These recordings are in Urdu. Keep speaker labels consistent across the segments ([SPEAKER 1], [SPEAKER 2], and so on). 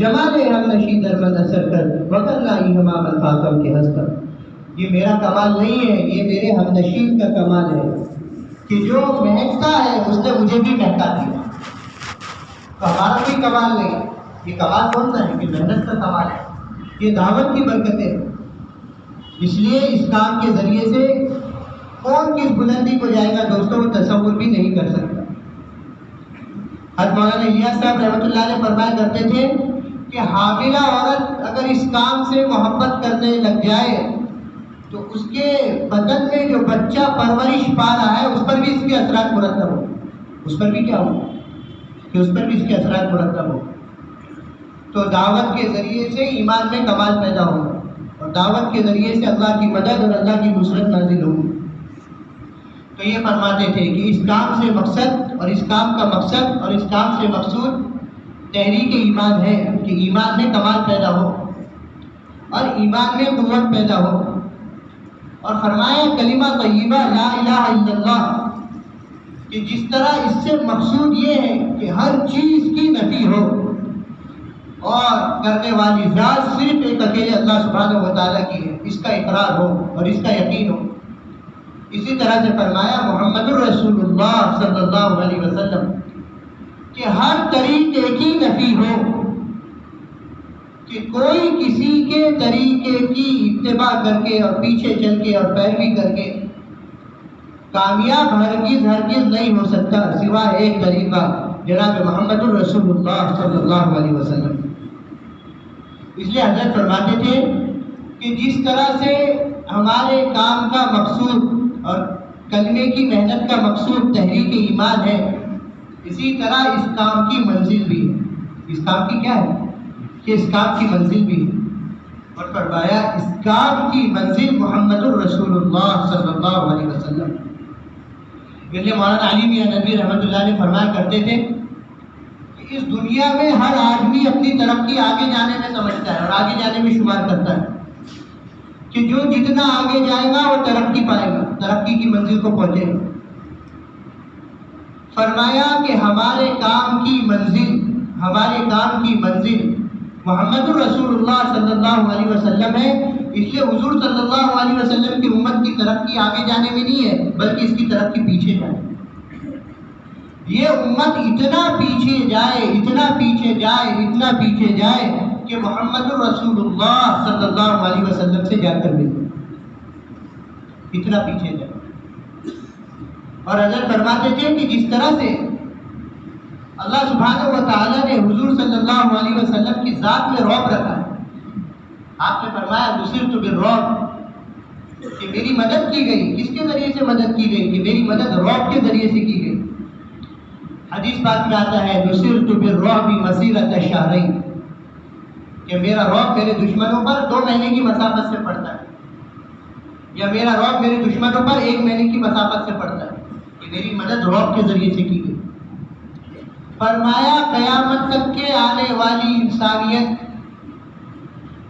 [SPEAKER 1] جمال ہم نشی درمند اثر کر وکر لائی ہمام الفاظم کے ہنس کر. یہ میرا کمال نہیں ہے، یہ میرے ہم نشین کا کمال ہے کہ جو مہکتا ہے اس نے مجھے بھی مہکا دیا. تو ہمارا کوئی کمال نہیں ہے. یہ کمال کون سا ہے؟ کہ محنت کا کمال ہے، یہ دعوت کی برکتیں. اس لیے اس کام کے ذریعے سے کون کس بلندی کو جائے گا دوستوں وہ تصور بھی نہیں کر سکتا. حضرت مولانا الیاس صاحب رحمۃ اللہ علیہ فرمایا کرتے تھے کہ حاملہ عورت اگر اس کام سے محبت کرنے لگ جائے تو اس کے بدن میں جو بچہ پرورش پا رہا ہے اس پر بھی اس کے اثرات مرتب ہو. اس پر بھی کیا ہو کہ اس پر بھی اس کے اثرات مرتب ہو. تو دعوت کے ذریعے سے ایمان میں کمال پیدا ہوگا اور دعوت کے ذریعے سے اللہ کی مدد اور اللہ کی نصرت نازل ہوگی. تو یہ فرماتے تھے کہ اس کام سے مقصد اور اس کام کا مقصد اور اس کام سے مقصود تحریک ایمان ہے کہ ایمان میں کمال پیدا ہو اور ایمان میں قوت پیدا ہو. اور فرمایا کلمہ طیبہ لا الہ الا اللہ کہ جس طرح اس سے مقصود یہ ہے کہ ہر چیز کی نفی ہو اور کرنے والی ذات صرف ایک اکیلے اللہ سبحانہ و تعالیٰ کی ہے، اس کا اقرار ہو اور اس کا یقین ہو. اسی طرح سے فرمایا محمد الرسول اللہ صلی اللہ علیہ وسلم کہ ہر طریقے کی نفی ہو، کہ کوئی کسی کے طریقے کی اتباع کر کے اور پیچھے چل کے اور پیروی کر کے کامیاب ہرگز نہیں ہو سکتا سوائے ایک طریقہ جناب محمد الرسول اللہ صلی اللہ علیہ وسلم. اس لیے حضرت فرماتے تھے کہ جس طرح سے ہمارے کام کا مقصود اور کلمے کی محنت کا مقصود تحریک ایمان ہے، اسی طرح اس کام کی منزل بھی ہے. اس کام کی کیا ہے کہ اس کام کی منزل بھی ہے. اور فرمایا اس کام کی منزل محمد الرسول اللہ صلی اللہ علیہ وسلم. اس لیے مولانا علی میاں ندوی رحمۃ اللہ علیہ فرمایا کرتے تھے کہ اس دنیا میں ہر آدمی اپنی ترقی آگے جانے میں سمجھتا ہے اور آگے جانے میں شمار کرتا ہے کہ جو جتنا آگے جائے گا وہ ترقی پائے گا، ترقی کی منزل کو پہنچے گا. فرمایا کہ ہمارے کام کی منزل محمد الرسول اللہ صلی اللہ علیہ وسلم ہے. اس لیے حضور صلی اللہ علیہ وسلم کی امت کی ترقی آگے جانے میں نہیں ہے بلکہ اس کی ترقی پیچھے جائے. یہ امت اتنا پیچھے جائے کہ محمد الرسول اللہ صلی اللہ علیہ وسلم سے جا کر ملے. اتنا پیچھے جائے. اور حضرت فرماتے تھے کہ جس طرح سے اللہ سبحانہ و تعالیٰ نے حضور صلی اللہ علیہ وسلم کی ذات میں رعب رکھا ہے. آپ نے فرمایا نصرت بالرعب کہ میری مدد کی گئی. کس کے ذریعے سے مدد کی گئی؟ کہ میری مدد رعب کے ذریعے سے کی گئی. حدیث پاک میں آتا ہے نصرت بالرعب مسیرۃ شہرین کہ میرا رعب میرے دشمنوں پر 2 مہینے کی مسافت سے پڑتا ہے، یا میرا رعب میرے دشمنوں پر 1 مہینے کی مسافت سے پڑتا ہے. کہ میری مدد رعب کے ذریعے سے کی گئی. فرمایا قیامت تک کے آنے والی انسانیت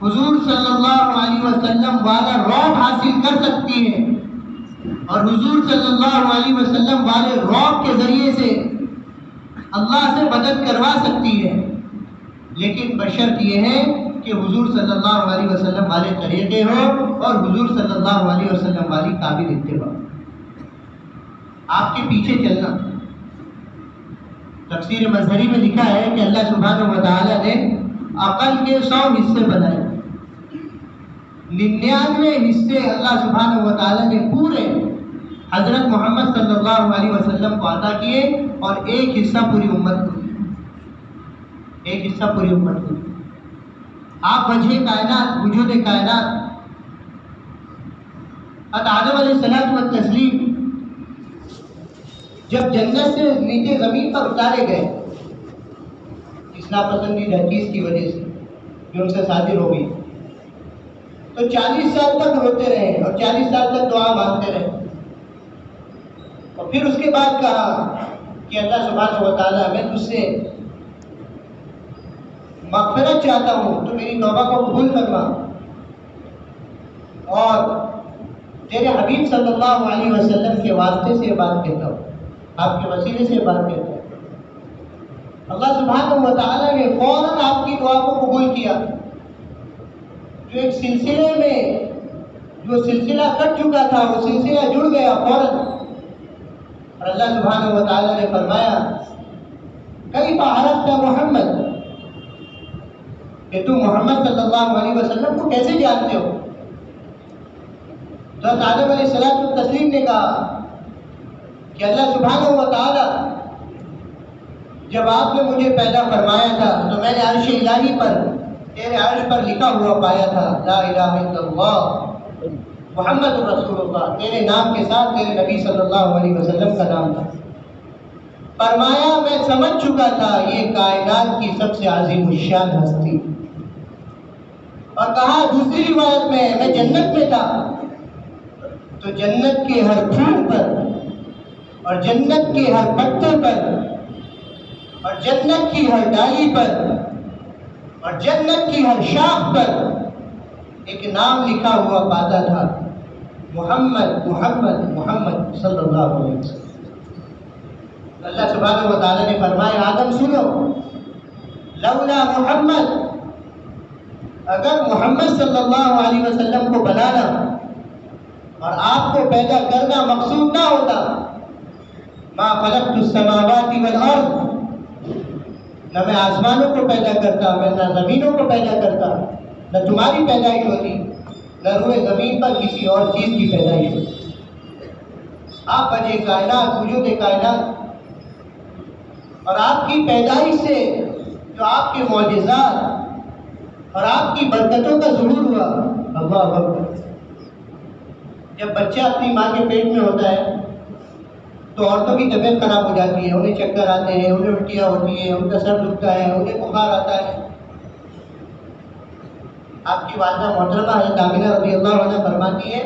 [SPEAKER 1] حضور صلی اللہ علیہ وسلم والا رعب حاصل کر سکتی ہے اور حضور صلی اللہ علیہ وسلم والے رعب کے ذریعے سے اللہ سے مدد کروا سکتی ہے، لیکن بشرط یہ ہے کہ حضور صلی اللہ علیہ وسلم والے طریقے ہو اور حضور صلی اللہ علیہ وسلم والی قابل اتباع. آپ کے پیچھے چلنا. تفسیر مظہری میں لکھا ہے کہ اللہ سبحانہ و تعالیٰ نے عقل کے 100 حصے بنائے، 99 حصے اللہ سبحانہ و تعالیٰ نے پورے حضرت محمد صلی اللہ علیہ وسلم کو عطا کیے اور 1 حصہ پوری امت کو دیا. 1 حصہ پوری امت کو دیا. آپ وجہ کائنات، وجود کائنات آدم علیہ السلام و تسلیم جب جنت سے نیچے زمین پر اتارے گئے اس ناپسندیدہ چیز کی وجہ سے جو ان سے صادر ہو گئی، تو 40 سال تک روتے رہے اور 40 سال تک دعا مانگتے رہے. اور پھر اس کے بعد کہا کہ اللہ سبحانہ و تعالیٰ میں تجھ سے مغفرت چاہتا ہوں، تو میری توبہ کو قبول فرما اور تیرے حبیب صلی اللہ علیہ وسلم کے واسطے سے یہ بات کہتا ہوں، آپ کے وسیلے سے یہ بات کہتا ہوں. اللہ سبحانہ و تعالیٰ نے فوراً آپ کی دعا کو قبول کیا. جو ایک سلسلے میں جو سلسلہ کٹ چکا تھا وہ سلسلہ جڑ گیا فوراً. اور اللہ سبحانہ و تعالیٰ نے فرمایا کیف عرفت محمد، کہ تم محمد صلی اللہ علیہ وسلم کو کیسے جانتے ہو؟ تو حضرت آدم علیہ السلام والتسلیم نے کہا کہ اللہ سبحانہ و تعالیٰ جب آپ نے مجھے پیدا فرمایا تھا تو میں نے عرش الہی پر تیرے عرش پر لکھا ہوا پایا تھا لا الہ الا اللہ محمد رسول اللہ، تیرے نام کے ساتھ تیرے نبی صلی اللہ علیہ وسلم کا نام تھا. فرمایا میں سمجھ چکا تھا یہ کائنات کی سب سے عظیم الشان ہستی. اور کہا دوسری روایت میں میں جنت میں تھا تو جنت کے ہر پھول پر اور جنت کے ہر پتے پر اور جنت کی ہر ڈالی پر اور جنت کی ہر شاخ پر ایک نام لکھا ہوا پاتا تھا محمد محمد محمد صلی اللہ علیہ وسلم. اللہ سبحانہ و تعالیٰ نے فرمایا آدم سنو، لولا محمد، اگر محمد صلی اللہ علیہ وسلم کو بنانا اور آپ کو پیدا کرنا مقصود نہ ہوتا ما خلقت السماوات والارض، نہ میں آسمانوں کو پیدا کرتا، میں نہ زمینوں کو پیدا کرتا، نہ تمہاری پیدائش ہوتی، نہ روئے زمین پر کسی اور چیز کی پیدائش ہوتی. آپ وجہ کائنات، وجود کائنات، اور آپ کی پیدائش سے جو آپ کے معجزات اور آپ کی برکتوں کا ظہور ہوا. اللہ اکبر. جب بچہ اپنی ماں کے پیٹ میں ہوتا ہے تو عورتوں کی طبیعت خراب ہو جاتی ہے، انہیں چکر آتے ہیں، انہیں الٹیاں ہوتی ہیں، ان کا سر دکھتا ہے، انہیں بخار آتا ہے. آپ کی والدہ محترمہ حضرت آمنہ رضی اللہ عنہ فرماتی ہے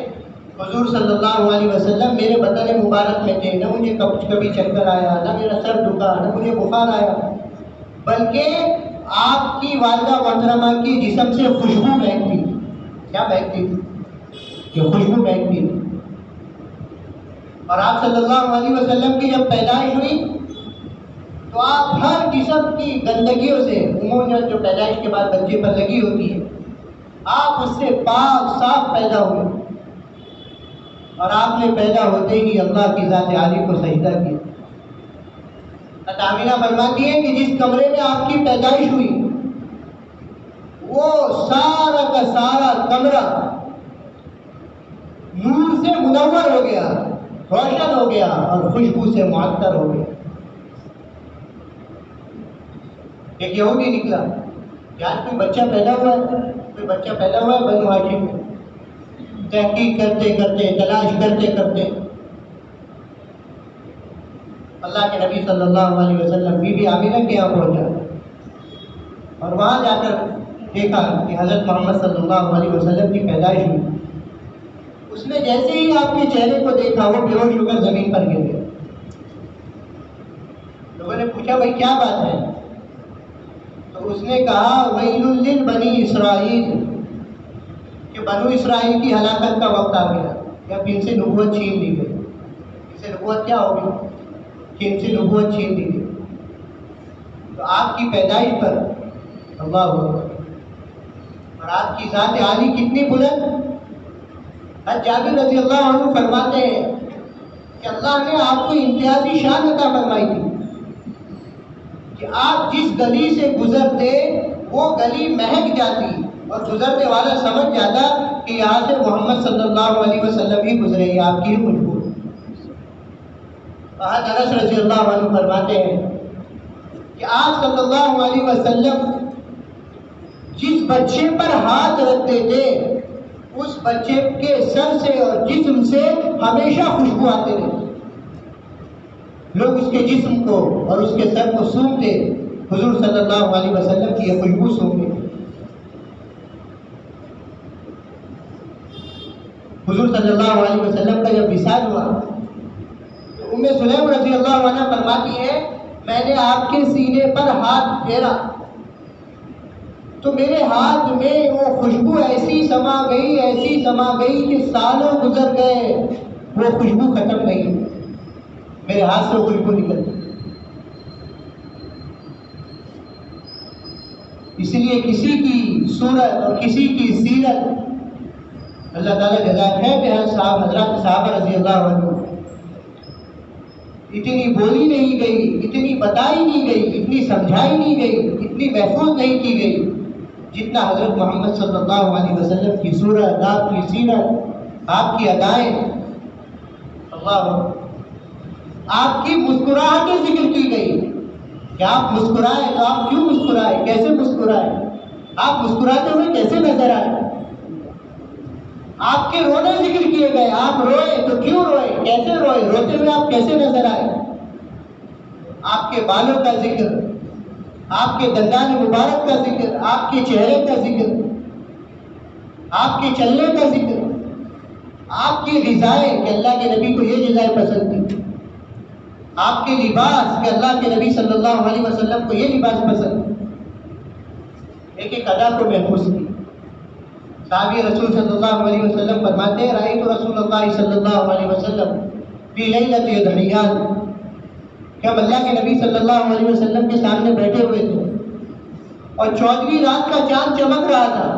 [SPEAKER 1] حضور صلی اللہ علیہ وسلم میرے بدن مبارک میں تھے، نہ مجھے کبھی چکر آیا، نہ میرا سر دکھا، نہ مجھے بخار آیا، بلکہ آپ کی والدہ محترمہ کی جسم سے خوشبو مہکتی. کیا مہکتی تھی؟ یہ خوشبو مہکتی تھی. اور آپ صلی اللہ علیہ وسلم کی جب پیدائش ہوئی تو آپ ہر قسم کی گندگیوں سے، عموماً جو پیدائش کے بعد بچے پر لگی ہوتی ہے، آپ اس سے پاک صاف پیدا ہوئے. اور آپ نے پیدا ہوتے ہی اللہ کی ذات عالی کو سجدہ کیا. آمنہ فرماتی ہے کہ جس کمرے میں آپ کی پیدائش ہوئی وہ سارا کا سارا کمرہ نور سے منور ہو گیا، روشن ہو گیا اور خوشبو سے معطر ہو گیا. ایک یہودی نکلا کہ آج کوئی بچہ پیدا ہوا ہے، کوئی بچہ پیدا ہوا ہے بنو ہاشم میں. تحقیق کرتے کرتے، تلاش کرتے کرتے اللہ کے نبی صلی اللہ علیہ وسلم بی بی آمنہ کے یہاں پہنچا اور وہاں جا کر دیکھا کہ حضرت محمد صلی اللہ علیہ وسلم کی پیدائش ہوئی. اس نے جیسے ہی آپ کے چہرے کو دیکھا وہ بے ہوش ہو کر زمین پر گر گیا. لوگوں نے پوچھا بھائی کیا بات ہے؟ تو اس نے کہا ویل لبنی اسرائیل، کہ بنو اسرائیل کی ہلاکت کا وقت آ گیا، یا ان سے نبوت چھین لی گئی. ان سے نبوت کیا ہوگی؟ کہ ان سے نبوت چھین لی گئی. تو آپ کی پیدائش پر اللہ اکبر، اور آپ کی ذات عالی کتنی بلند. حضرت جابر رضی اللہ عنہ فرماتے ہیں کہ اللہ نے آپ کو امتیازی شان عطا فرمائی تھی کہ آپ جس گلی سے گزرتے وہ گلی مہک جاتی اور گزرنے والا سمجھ جاتا کہ یہاں سے محمد صلی اللہ علیہ وسلم ہی گزرے، آپ کی ہی خوشبو. حضرت انس رضی اللہ عنہ فرماتے ہیں کہ آپ صلی اللہ علیہ وسلم جس بچے پر ہاتھ رکھتے تھے اس بچے کے سر سے اور جسم سے ہمیشہ خوشبو آتے رہتے. لوگ اس کے جسم کو اور اس کے سر کو سونگتے، حضور صلی اللہ علیہ وسلم کی یہ خوشبو سونگتے. حضور صلی اللہ علیہ وسلم کا جب وصال ہوا تو ام سلیم رضی اللہ عنہ فرماتی ہے میں نے آپ کے سینے پر ہاتھ پھیرا تو میرے ہاتھ میں وہ خوشبو ایسی سما گئی کہ سالوں گزر گئے وہ خوشبو ختم نہیں، میرے ہاتھ سے وہ خوشبو نکل گئی. اس لیے کسی کی صورت اور کسی کی سیرت اللہ تعالیٰ جزائے خیر کہ حضرات صحابہ رضی اللہ عنہ اتنی بولی نہیں گئی، اتنی بتائی نہیں گئی، اتنی سمجھائی نہیں گئی، اتنی محفوظ نہیں کی گئی جتنا حضرت محمد صلی اللہ علیہ وسلم کی صورت، آپ کی سیرت، آپ کی ادائیں، اللہ آپ کی مسکراہٹیں ذکر کی گئی کہ آپ مسکرائے تو آپ کیوں مسکرائے، کیسے مسکرائے، آپ مسکراتے ہوئے کیسے نظر آئے، آپ کے رونے ذکر کیے گئے، آپ روئے تو کیوں روئے، کیسے روئے، روتے ہوئے آپ کیسے نظر آئے، آپ کے بالوں کا ذکر، آپ کے دندان مبارک کا ذکر، آپ کے چہرے کا ذکر، آپ کے چلنے کا ذکر، آپ کی غذائیں کہ اللہ کے نبی کو یہ غذائیں پسند تھی، آپ کے لباس کہ اللہ کے نبی صلی اللہ علیہ وسلم کو یہ لباس پسند، ایک ایک ادا کو محفوظ کی۔ صحابی رسول صلی اللہ علیہ وسلم فرماتے ہیں رأیت رسول اللہ صلی اللہ علیہ وسلم فی لیلۃ یدعیان کہ ہم اللہ کے نبی صلی اللہ علیہ وسلم کے سامنے بیٹھے ہوئے تھے اور 14ویں رات کا چاند چمک رہا تھا،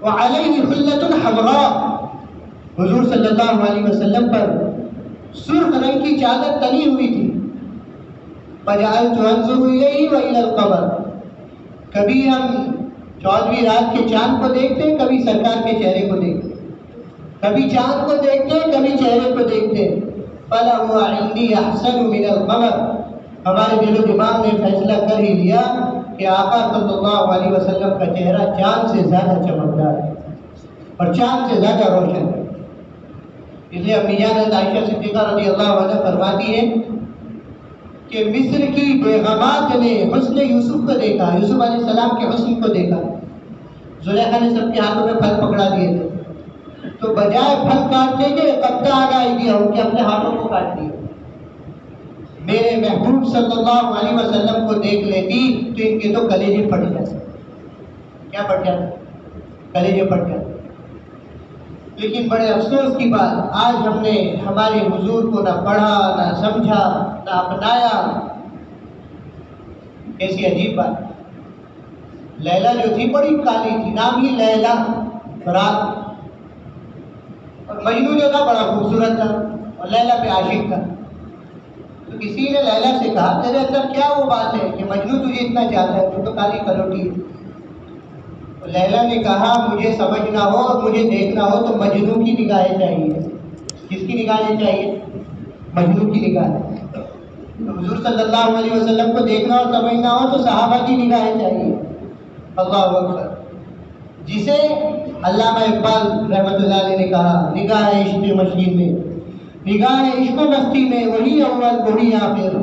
[SPEAKER 1] وعلیہ حلۃ حمراء، حضور صلی اللہ علیہ وسلم پر سرخ رنگ کی چادر تنی ہوئی تھی، فجعلت انظر الیہ والی القمر، کبھی ہم 14ویں رات کے چاند کو دیکھتے، کبھی سرکار کے چہرے کو دیکھتے، کبھی چاند کو دیکھتے، کبھی چہرے کو دیکھتے، فَلَهُ عِنْدِي أَحْسَنُ مِنَ الْقَمَرِ، ہمارے دل و دماغ نے فیصلہ کر ہی لیا کہ آقا صلی اللہ علیہ وسلم کا چہرہ چاند سے زیادہ چمکدار ہے اور چاند سے زیادہ روشن ہے۔ اس لیے امی جان عائشہ صدیقہ رضی اللہ عنہ فرماتی ہے کہ مصر کی بیگمات نے حسن یوسف کو دیکھا، یوسف علیہ السلام کے حسن کو دیکھا، زلیخا نے سب کے ہاتھوں میں پھل پکڑا دیے تھے تو بجائے پھل کاٹنے کے قبضہ آگا دیا، ان کے اپنے ہاتھوں کو کاٹ دیا۔ میرے محبوب صلی اللہ علیہ وسلم کو دیکھ لیتی تو ان کے تو کلیجے پھٹ جاتے، کیا پھٹ جاتے، کلیجے پھٹ جاتے۔ لیکن بڑے افسوس کی بات، آج ہم نے ہمارے حضور کو نہ پڑھا، نہ سمجھا، نہ اپنایا۔ کیسی عجیب بات، لیلا جو تھی بڑی کالی تھی، نام ہی لیلا رات، اور مجنو جو تھا بڑا خوبصورت تھا اور لیلا پہ عاشق تھا۔ تو کسی نے لیلا سے کہا تیرے اندر کیا وہ بات ہے کہ مجنو تجھے اتنا چاہتا ہے، تو کالی کلوٹی ہے۔ لیلا نے کہا مجھے سمجھنا ہو اور مجھے دیکھنا ہو تو مجنو کی نگاہیں چاہیے۔ کس کی نگاہیں چاہیے؟ مجنو کی نگاہیں۔ تو حضور صلی اللہ علیہ وسلم کو دیکھنا اور سمجھنا ہو تو صحابہ کی نگاہیں چاہیے۔ اللہ اکبر، جسے علامہ اقبال رحمۃ اللہ علیہ نے کہا نگاہ عشق مشین میں، نگاہ عشق و مستی میں وہی اول وہی آخر،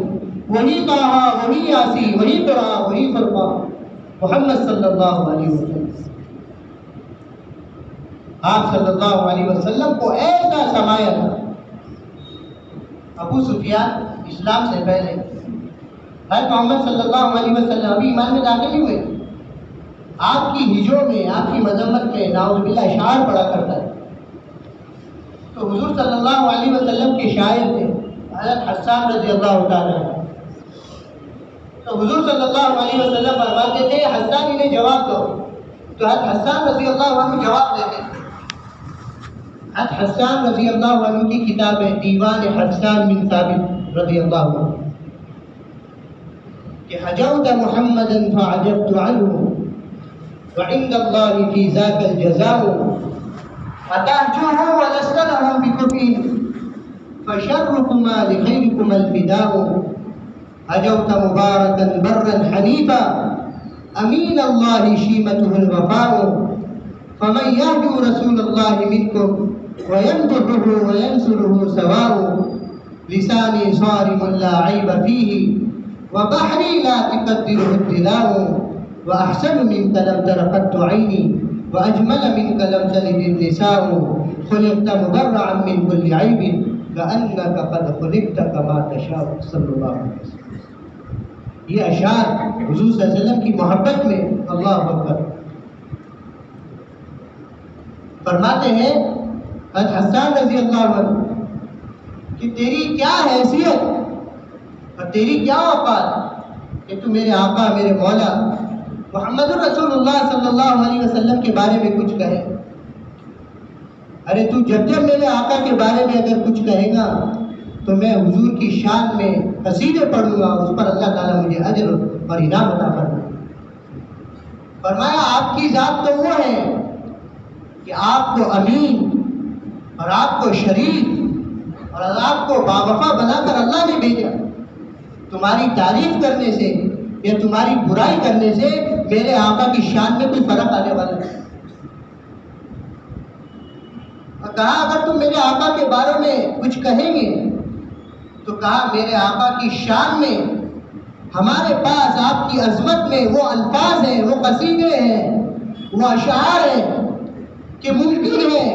[SPEAKER 1] وہی طٰہٰ وہی یاسین وہی قرآن وہی فرقان، محمد صلی اللہ علیہ وسلم۔ آپ صلی اللہ علیہ وسلم کو ایسا سمایا تھا۔ ابو سفیان اسلام سے پہلے حضرت محمد صلی اللہ علیہ وسلم ابھی ایمان میں داخل نہیں ہوئے، آپ کی ہجوں میں، آپ کی مذمت میں نعوذ باللہ اشعار پڑا کرتا ہے۔ تو حضور صلی اللہ علیہ وسلم کے شاعر تھے حضرت حسان رضی اللہ تعالیٰ عنہ۔ تو حضور صلی اللہ علیہ وسلم فرماتے تھے حسان انہیں جواب دو، تو حضرت حسان رضی اللہ عنہ جواب دیتے تھے۔ حضرت حسان رضی اللہ عنہ کی کتاب ہے دیوان حسان بن ثابت رضی اللہ عنہ کہ حجوت محمدا فعجبت عنه وعند الله في ذاك الجزاء فتهجوه ولست لهم بكفء فشركما لخيركما الفداء هجوت مباركا برا حنيفا أمين الله شيمته الوفاء فمن يهجو رسول الله منكم ويمدحه وينصره سواء لساني صارم لا عيب فيه وبحري لا تقدره الدلاء وأحسن منك لم تر قط عيني وأجمل منك لم تلد النساء خلقت مبرعا من كل عيب كأنك قد خلقت كما تشاء صلی اللہ علیہ وسلم۔ یہ اشعار حضور صلی اللہ علیہ وسلم کی محبت میں اللہ اکبر فرماتے ہیں حضرت حسان رضی اللہ عنہ کہ تیری کیا حیثیت اور تیری کیا اوقات کہ تو میرے آقا میرے مولا محمد رسول اللہ صلی اللہ علیہ وسلم کے بارے میں کچھ کہے. ارے تو جب جب میرے آقا کے بارے میں اگر کچھ کہے گا تو میں حضور کی شان میں قصیدے پڑھوں گا, اس پر اللہ تعالیٰ مجھے اجر اور انعام عطا فرمائے. فرمایا آپ کی ذات تو وہ ہے کہ آپ کو امین اور آپ کو شریف اور آپ کو باوفا بنا کر اللہ نے بھیجا. تمہاری تعریف کرنے سے یا تمہاری برائی کرنے سے میرے آقا کی شان میں کوئی فرق آنے والا نہیں. اور کہا اگر تم میرے آقا کے بارے میں کچھ کہیں گے تو کہا میرے آقا کی شان میں ہمارے پاس آپ کی عظمت میں وہ الفاظ ہیں, وہ قصیدے ہیں, وہ اشعار ہیں کہ ممکن ہے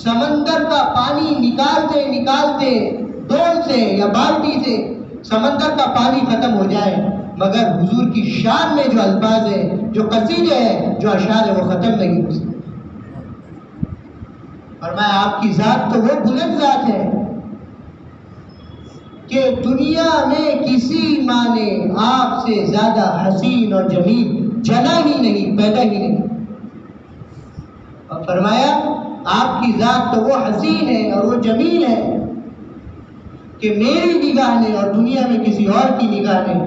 [SPEAKER 1] سمندر کا پانی نکالتے نکالتے ڈول سے یا بالٹی سے سمندر کا پانی ختم ہو جائے, مگر حضور کی شان میں جو الفاظ ہیں, جو قصیدے ہیں, جو اشعار ہیں, وہ ختم نہیں ہو سکتے. فرمایا آپ کی ذات تو وہ بلند ذات ہے کہ دنیا میں کسی ماں نے آپ سے زیادہ حسین اور جمیل جنا ہی نہیں, پیدا ہی نہیں. اور فرمایا آپ کی ذات تو وہ حسین ہے اور وہ جمیل ہے کہ میری نگاہ نے اور دنیا میں کسی اور کی نگاہ نے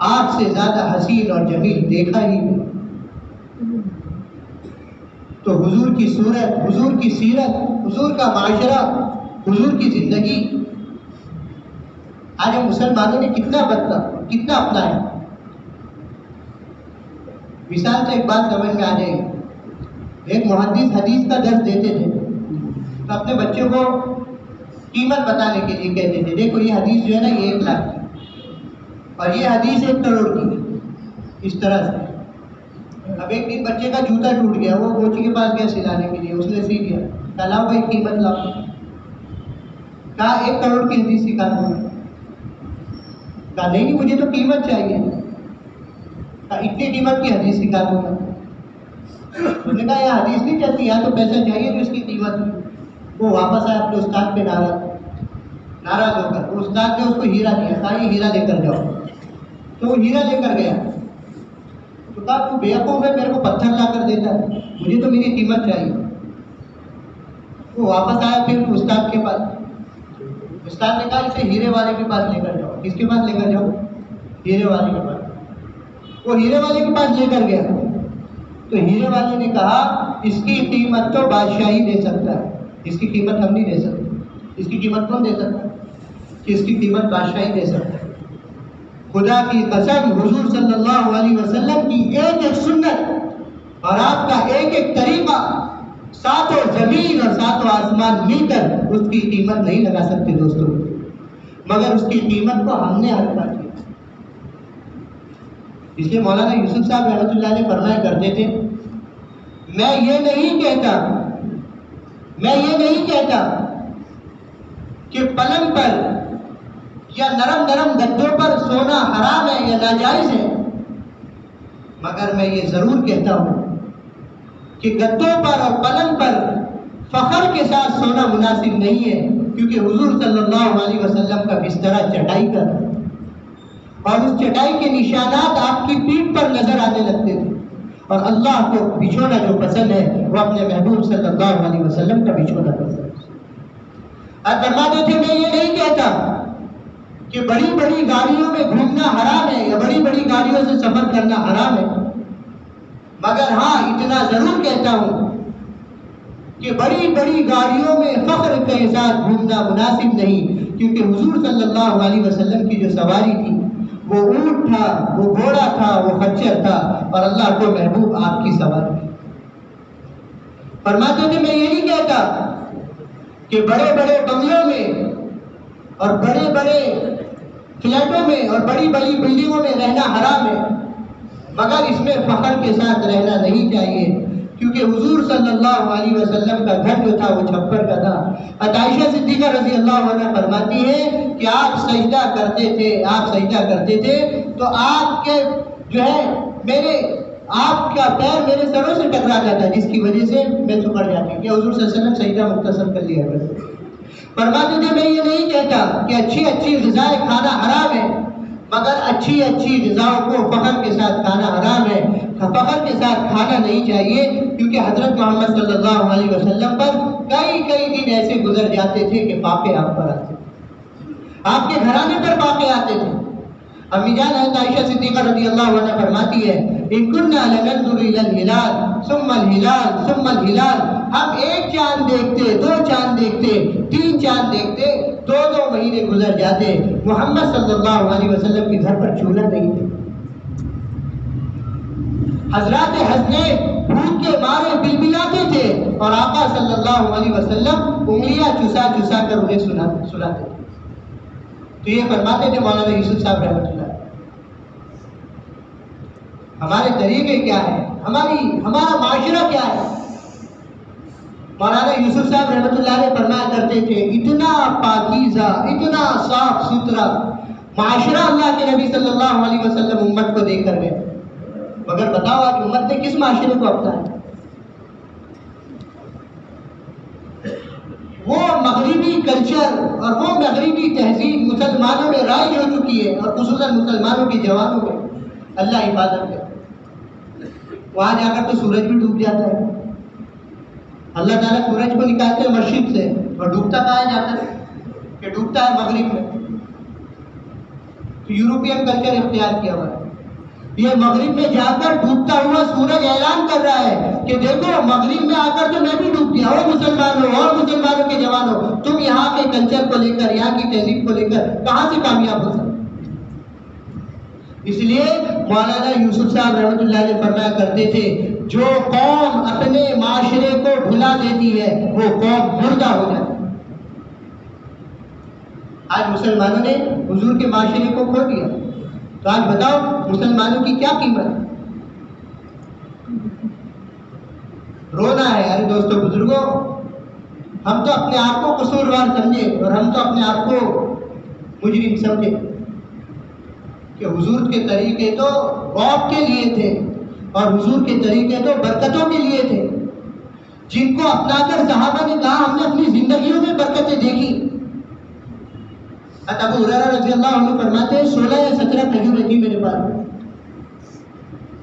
[SPEAKER 1] آپ سے زیادہ حسین اور جمیل دیکھا ہی نہیں. تو حضور کی صورت, حضور کی سیرت, حضور کا معاشرہ, حضور کی زندگی آج مسلمانوں نے کتنا بدلا, کتنا اپنایا. مثال سے ایک بات سمجھ میں آ جائے گی. ایک محدث حدیث کا درس دیتے تھے تو اپنے بچوں کو قیمت بتانے کے لیے کہتے تھے, دیکھو یہ حدیث جو ہے نا یہ 1 لاکھ کی اور یہ حدیث 1 کروڑ کی, اس طرح سے. اب ایک دن بچے کا جوتا ٹوٹ گیا, وہ کوچی کے پاس گیا سلانے کے لیے, اس نے سی دیا, کہا لاؤ بھائی قیمت لاؤ. کہا 1 کروڑ کی حدیث سکھا دوں. کہا نہیں مجھے تو قیمت چاہیے. کہا اتنی قیمت کی حدیث سکھا دوں گا. انہوں نے کہا یہ حدیث نہیں چلتی, یہاں تو پیسہ چاہیے جو اس کی قیمت. وہ واپس آیا اپنے استاد پہ ناراض ہو کر. استاد نے اس کو ہیرا دیا, کہا یہ ہیرا لے کر جاؤ. تو وہ ہیرا لے کر گیا. تو کہا تو بیوقوف ہے, میرے کو پتھر لا کر دیتا ہے, مجھے تو میری قیمت چاہیے. وہ واپس آیا پھر استاد کے پاس. استاد نے کہا اسے ہیرے والے کے پاس لے کر جاؤ. کس کے پاس لے کر جاؤ؟ ہیرے والے کے پاس. وہ ہیرے والے کے پاس لے کر گیا تو ہیرے والے نے کہا اس کی قیمت تو بادشاہ ہی دے سکتا ہے, اس کی قیمت ہم نہیں دے سکتے. اس کی قیمت کون دے سکتا ہے؟ کہ اس کی قیمت بادشاہ ہی دے سکتا ہے. خدا کی قسم حضور صلی اللہ علیہ وسلم کی ایک ایک سنت اور آپ کا ایک ایک طریقہ 7 زمین اور 7 آسمان مل کر اس کی قیمت نہیں لگا سکتے دوستوں, مگر اس کی قیمت کو ہم نے ادا کیا. اس لیے مولانا یوسف صاحب رحمۃ اللہ علیہ فرمایا کرتے تھے, میں یہ نہیں کہتا کہ پلنگ پر یا نرم نرم گدوں پر سونا حرام ہے یا ناجائز ہے, مگر میں یہ ضرور کہتا ہوں کہ گدوں پر اور پلنگ پر فخر کے ساتھ سونا مناسب نہیں ہے, کیونکہ حضور صلی اللہ علیہ وسلم کا بستر چٹائی کا تھا اور اس چٹائی کے نشانات آپ کی پیٹھ پر نظر آنے لگتے تھے. اور اللہ کو بچھونا جو پسند ہے وہ اپنے محبوب صلی اللہ علیہ وسلم کا بچھونا پسند ہے. اور فرماتے تھے میں یہ نہیں کہتا کہ بڑی بڑی گاڑیوں میں گھومنا حرام ہے یا بڑی بڑی گاڑیوں سے سفر کرنا حرام ہے, مگر ہاں اتنا ضرور کہتا ہوں کہ بڑی بڑی گاڑیوں میں فخر کے ساتھ گھومنا مناسب نہیں, کیونکہ حضور صلی اللہ علیہ وسلم کی جو سواری تھی وہ اونٹ تھا, وہ گھوڑا تھا, وہ خچر تھا, اور اللہ کو محبوب آپ کی سواری تھی. فرماتے تھے میں یہ نہیں کہتا کہ بڑے بڑے بنگلوں میں اور بڑے بڑے فلیٹوں میں اور بڑی بڑی بلڈنگوں میں رہنا حرام ہے, مگر اس میں فخر کے ساتھ رہنا نہیں چاہیے, کیونکہ حضور صلی اللہ علیہ وسلم کا گھر جو تھا وہ چھپر کا تھا. عائشہ صدیقہ رضی اللہ عنہ فرماتی ہے کہ آپ سجدہ کرتے تھے تو آپ کے جو ہے آپ کا پیر میرے سروں سے ٹکرا جاتا, جس کی وجہ سے میں سکڑ جاتی کہ حضور صلی اللہ علیہ وسلم سجدہ مختصر کر لیا کرتے. فرماتے تھے میں یہ نہیں کہتا کہ اچھی غذائیں کھانا حرام ہے, مگر اچھی غذاؤں کو فخر کے ساتھ کھانا حرام ہے. فخر کے ساتھ کھانا نہیں چاہیے، کیونکہ حضرت محمد صلی اللہ علیہ وسلم پر کئی دن ایسے گزر جاتے تھے کہ فاقے آپ پر آتے، آپ کے گھرانے پر فاقے آتے تھے۔ امی جان حضرت عائشہ صدیقہ رضی اللہ عنہ فرماتی ہے ان كنا لننظر الى الهلال ثم الهلال ثم الهلال، ہم ایک چاند دیکھتے، دو چاند دیکھتے، تین چاند دیکھتے، دو مہینے گزر جاتے، محمد صلی اللہ علیہ وسلم کے گھر پر چولہا نہیں تھا۔ حضرات حسنین بھوک کے مارے بلبلاتے تھے اور آقا صلی اللہ علیہ وسلم انگلیاں چسا چسا کر انہیں سلاتے تھے۔ تو یہ فرماتے تھے مولانا یوسف صاحب رحمۃ اللہ، ہمارے طریقے کیا ہے، ہمارا معاشرہ کیا ہے۔ مولانا یوسف صاحب رحمۃ اللہ علیہ فرمایا کرتے تھے اتنا پاکیزہ، اتنا صاف ستھرا معاشرہ اللہ کے نبی صلی اللہ علیہ وسلم امت کو دے کر گئے، مگر بتاؤ آج امت نے کس معاشرے کو اپنایا؟ وہ مغربی کلچر اور وہ مغربی تہذیب مسلمانوں میں رائج ہو چکی ہے، اور خصوصاً مسلمانوں کے جوانوں میں، اللہ حفاظت کرے۔ وہاں جا کر تو سورج بھی ڈوب جاتا ہے، اللہ تعالیٰ سورج کو نکالتے ہیں مشرق سے اور ڈوبتا کہاں جاتا ہے کہ ڈوبتا ہے مغرب میں۔ تو یورپین کلچر اختیار کیا ہوا ہے، یہ مغرب میں جا کر ڈوبتا ہوا سورج اعلان کر رہا ہے کہ دیکھو مغرب میں آ کر تو میں بھی ڈوب گیا، اور مسلمانوں کے جوانوں تم یہاں کے کلچر کو لے کر، یہاں کی تہذیب کو لے کر کہاں سے کامیاب ہو سکتے۔ اس لیے مولانا یوسف صاحب رحمۃ اللہ علیہ فرمایا کرتے تھے جو قوم اپنے معاشرے کو بھلا دیتی ہے وہ قوم مردہ ہو جاتی ہے۔ آج مسلمانوں نے حضور کے معاشرے کو کھو دیا، تو آج بتاؤ مسلمانوں کی کیا قیمت ہے؟ رونا ہے۔ ارے دوستو بزرگوں، ہم تو اپنے آپ کو قصوروار سمجھے اور ہم تو اپنے آپ کو مجرم سمجھے کہ حضور کے طریقے تو غوث کے لیے تھے اور حضور کے طریقے تو برکتوں کے لیے تھے، جن کو اپنا کر صحابہ نے کہا ہم نے اپنی زندگیوں میں برکتیں دیکھی۔ ابو ہریرہ رضی اللہ عنہ فرماتے ہیں 16 یا 17 کھجوریں تھی میرے پاس،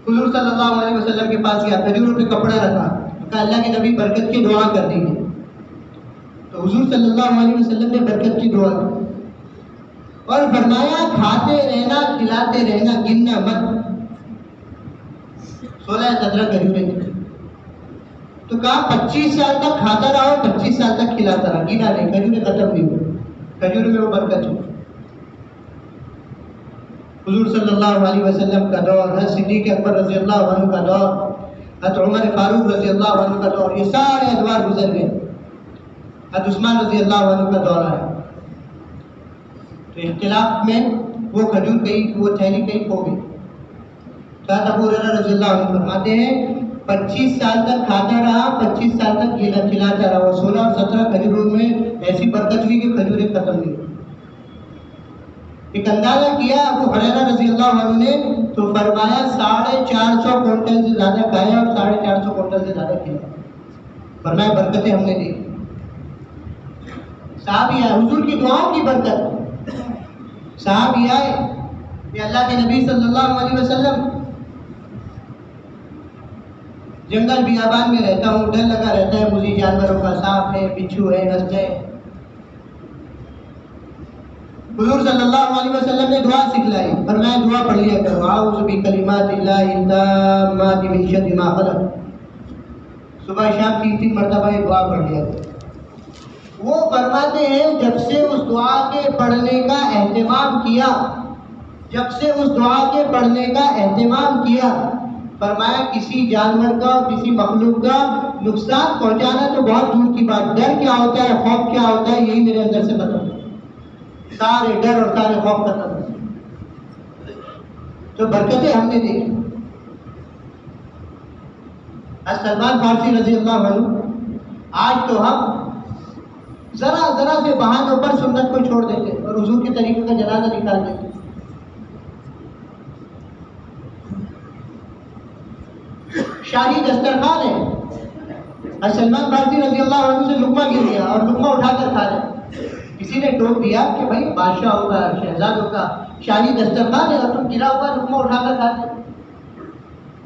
[SPEAKER 1] حضور صلی اللہ علیہ وسلم کے پاس گیا، کھجوروں پہ کپڑا رکھا، کہا اللہ کے نبی برکت کی دعا کر دیجیے، تو حضور صلی اللہ علیہ وسلم نے برکت کی دعا کی اور فرمایا کھاتے رہنا، کھلاتے رہنا، گننا مت۔ 16 یا 17 کھجوریں تھی، تو کہا 25 سال تک کھاتا رہا، 25 سال تک کھلاتا رہا، گنا نہیں، کھجوریں ختم نہیں ہوئی، کھجور میں وہ برکت ہو۔ حضور صلی اللہ علیہ وسلم کا دور، حضرت صدیق اکبر رضی اللہ عنہ کا دور، حضرت عمر فاروق رضی اللہ عنہ کا دور، یہ سارے ادوار گزر گئے، حضرت عثمان رضی اللہ عنہ کا دور آیا، تو اختلاف میں وہ کھجور کہیں، وہ تھیلی کہیں کھو گئی۔ حضرت ابو ہریرہ رضی اللہ عنہ فرماتے ہیں 25 سال تک کھاتا رہا، 25 سال تک کھلاتا رہا، اور 16 اور 17 کھجوروں میں ایسی برکت ہوئی کہ کھجوریں ختم نہیں ہوئی۔ ایک اندازہ کیا ابو ہریرہ رضی اللہ عنہ نے، تو فرمایا 450 کوئنٹل سے زیادہ کھایا اور 450 کوئنٹل سے زیادہ کھلایا، فرمایا برکتیں ہم نے دیکھی۔ صحابی آئے، حضور کی دعاؤں کی برکت، صحابی آئے کہ اللہ کے نبی صلی اللہ علیہ وسلم جنگل بیابان میں رہتا ہوں، ڈر لگا رہتا ہے مجھے جانوروں کا، سانپ ہے، بچھو ہے، ہنس ہے۔ حضور صلی اللہ علیہ وسلم نے دعا سکھلائی، فرمایا دعا پڑھ لیا کرو، اعوذ بکلمات اللہ التامات من شر ما خلق، صبح شام 3 مرتبہ یہ دعا پڑھ لیا کرو۔ وہ فرماتے ہیں جب سے اس دعا کے پڑھنے کا اہتمام کیا، جب سے اس دعا کے پڑھنے کا اہتمام کیا، فرمایا کسی جانور کا، کسی مخلوق کا نقصان پہنچانا تو بہت دور کی بات، ڈر کیا ہوتا ہے، خوف کیا ہوتا ہے، یہی میرے اندر سے ختم، سارے ڈر اور سارے خوف ختم، تو برکتیں ہم نے دیکھی۔ سلمان فارسی رضی اللہ عنہ، آج تو ہم ذرا سے بہانوں پر سنت کو چھوڑ دیتے اور حضور کے طریقے کا جنازہ نکال دیتے۔ شاہی دسترخوان ہے، سلمان فارسی رضی اللہ عنہ سے لقمہ گر گیا اور لقمہ اٹھا کر کھا لیا، کسی نے ٹوک دیا کہ بھائی بادشاہ ہوگا، شہزاد ہوگا، شاہی دسترخوان ہے اور تم گرا ہوا لقمہ اٹھا کر کھا لیا۔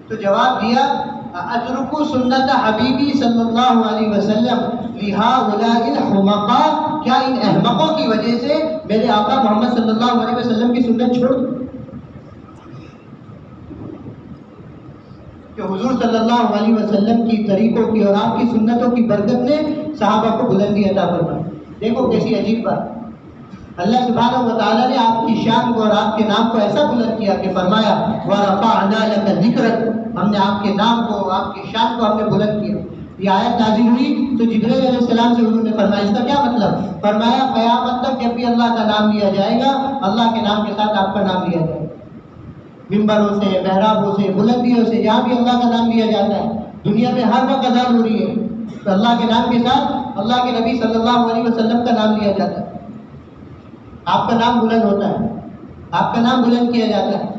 [SPEAKER 1] تو جواب دیا اترکو سنت حبیبی صلی اللہ علیہ وسلم لہؤلاء الحمقاء، کیا ان احمقوں کی وجہ سے میرے آقا محمد صلی اللہ علیہ وسلم کی سنت چھوڑ دوں؟ کہ حضور صلی اللہ علیہ وسلم کی طریقوں کی اور آپ کی سنتوں کی برکت نے صحابہ کو بلندی عطا فرمائی۔ دیکھو کیسی عجیب بات، اللہ سبحانہ و تعالیٰ نے آپ کی شان کو اور آپ کے نام کو ایسا بلند کیا کہ فرمایا وَرَفَعْنَا لَكَ ذِكْرَكَ، ہم نے آپ کے نام کو، آپ کی شان کو ہم نے بلند کیا۔ یہ آیت نازل ہوئی تو جبرائیل علیہ السلام سے حضور نے فرمایا اس کا کیا مطلب؟ فرمایا قیامت تک جب بھی اللہ کا نام لیا جائے گا، اللہ کے نام کے ساتھ آپ کا نام لیا جائے گا، ممبروں سے، محرابوں سے، بلندیوں سے، جہاں بھی اللہ کا نام لیا جاتا ہے دنیا میں ہر وقت اذان ہو رہی ہے تو اللہ کے نام کے ساتھ اللہ کے نبی صلی اللہ علیہ وسلم کا نام لیا جاتا ہے، آپ کا نام بلند ہوتا ہے، آپ کا نام بلند کیا جاتا ہے۔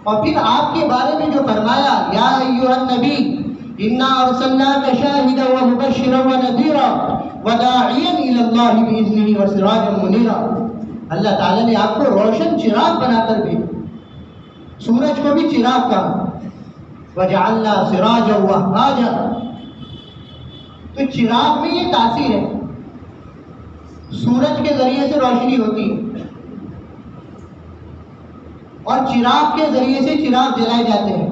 [SPEAKER 1] اور پھر آپ کے بارے میں جو فرمایا یا ایھا النبی انا ارسلناک شاہدا ومبشرا ونذیرا وداعیا الی اللہ باذنہ وسراجا منیرا، اللہ تعالیٰ نے آپ کو روشن چراغ بنا کر بھیجا، سورج کو بھی چراغ کہا، وجعلنا سراجا وہاجا، تو چراغ میں یہ تاثیر ہے، سورج کے ذریعے سے روشنی ہوتی ہے اور چراغ کے ذریعے سے چراغ جلائے جاتے ہیں،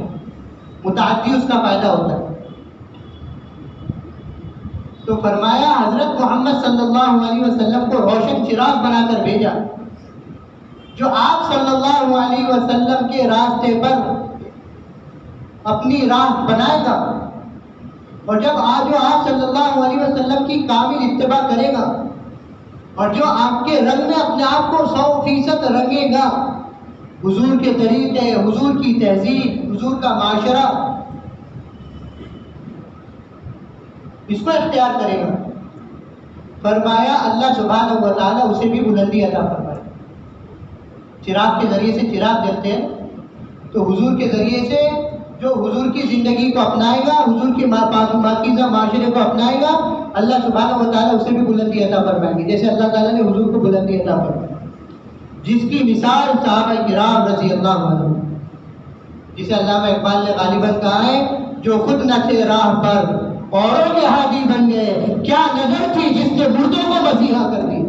[SPEAKER 1] متعدی اس کا فائدہ ہوتا ہے۔ تو فرمایا حضرت محمد صلی اللہ علیہ وسلم کو روشن چراغ بنا کر بھیجا، جو آپ صلی اللہ علیہ وسلم کے راستے پر اپنی راہ بنائے گا، اور جب جو آپ صلی اللہ علیہ وسلم کی کامل اتباع کرے گا اور جو آپ کے رنگ میں اپنے آپ کو 100% رنگے گا، حضور کے طریقے، حضور کی تہذیب، حضور کا معاشرہ، اس کو اختیار کرے گا، فرمایا اللہ سبحانہ و تعالیٰ اسے بھی بلندی عطا فرمائے۔ چراغ کے ذریعے سے چراغ جلتے ہیں تو حضور کے ذریعے سے جو حضور کی زندگی کو اپنائے گا، حضور کے پاکیزہ معاشرے کو اپنائے گا، اللہ سبحانہ و تعالیٰ اسے بھی بلندی عطا فرمائیں گے، جیسے اللہ تعالیٰ نے حضور کو بلندی عطا فرمائی، جس کی مثال صحابہ کرام رضی اللہ عنہ، جسے علامہ اقبال نے غالباً کہا ہے جو خود نہ تھے راہ پر اوروں کے ہادی بن گئے، کیا نظر تھی جس نے مردوں کو مسیحا کر دی۔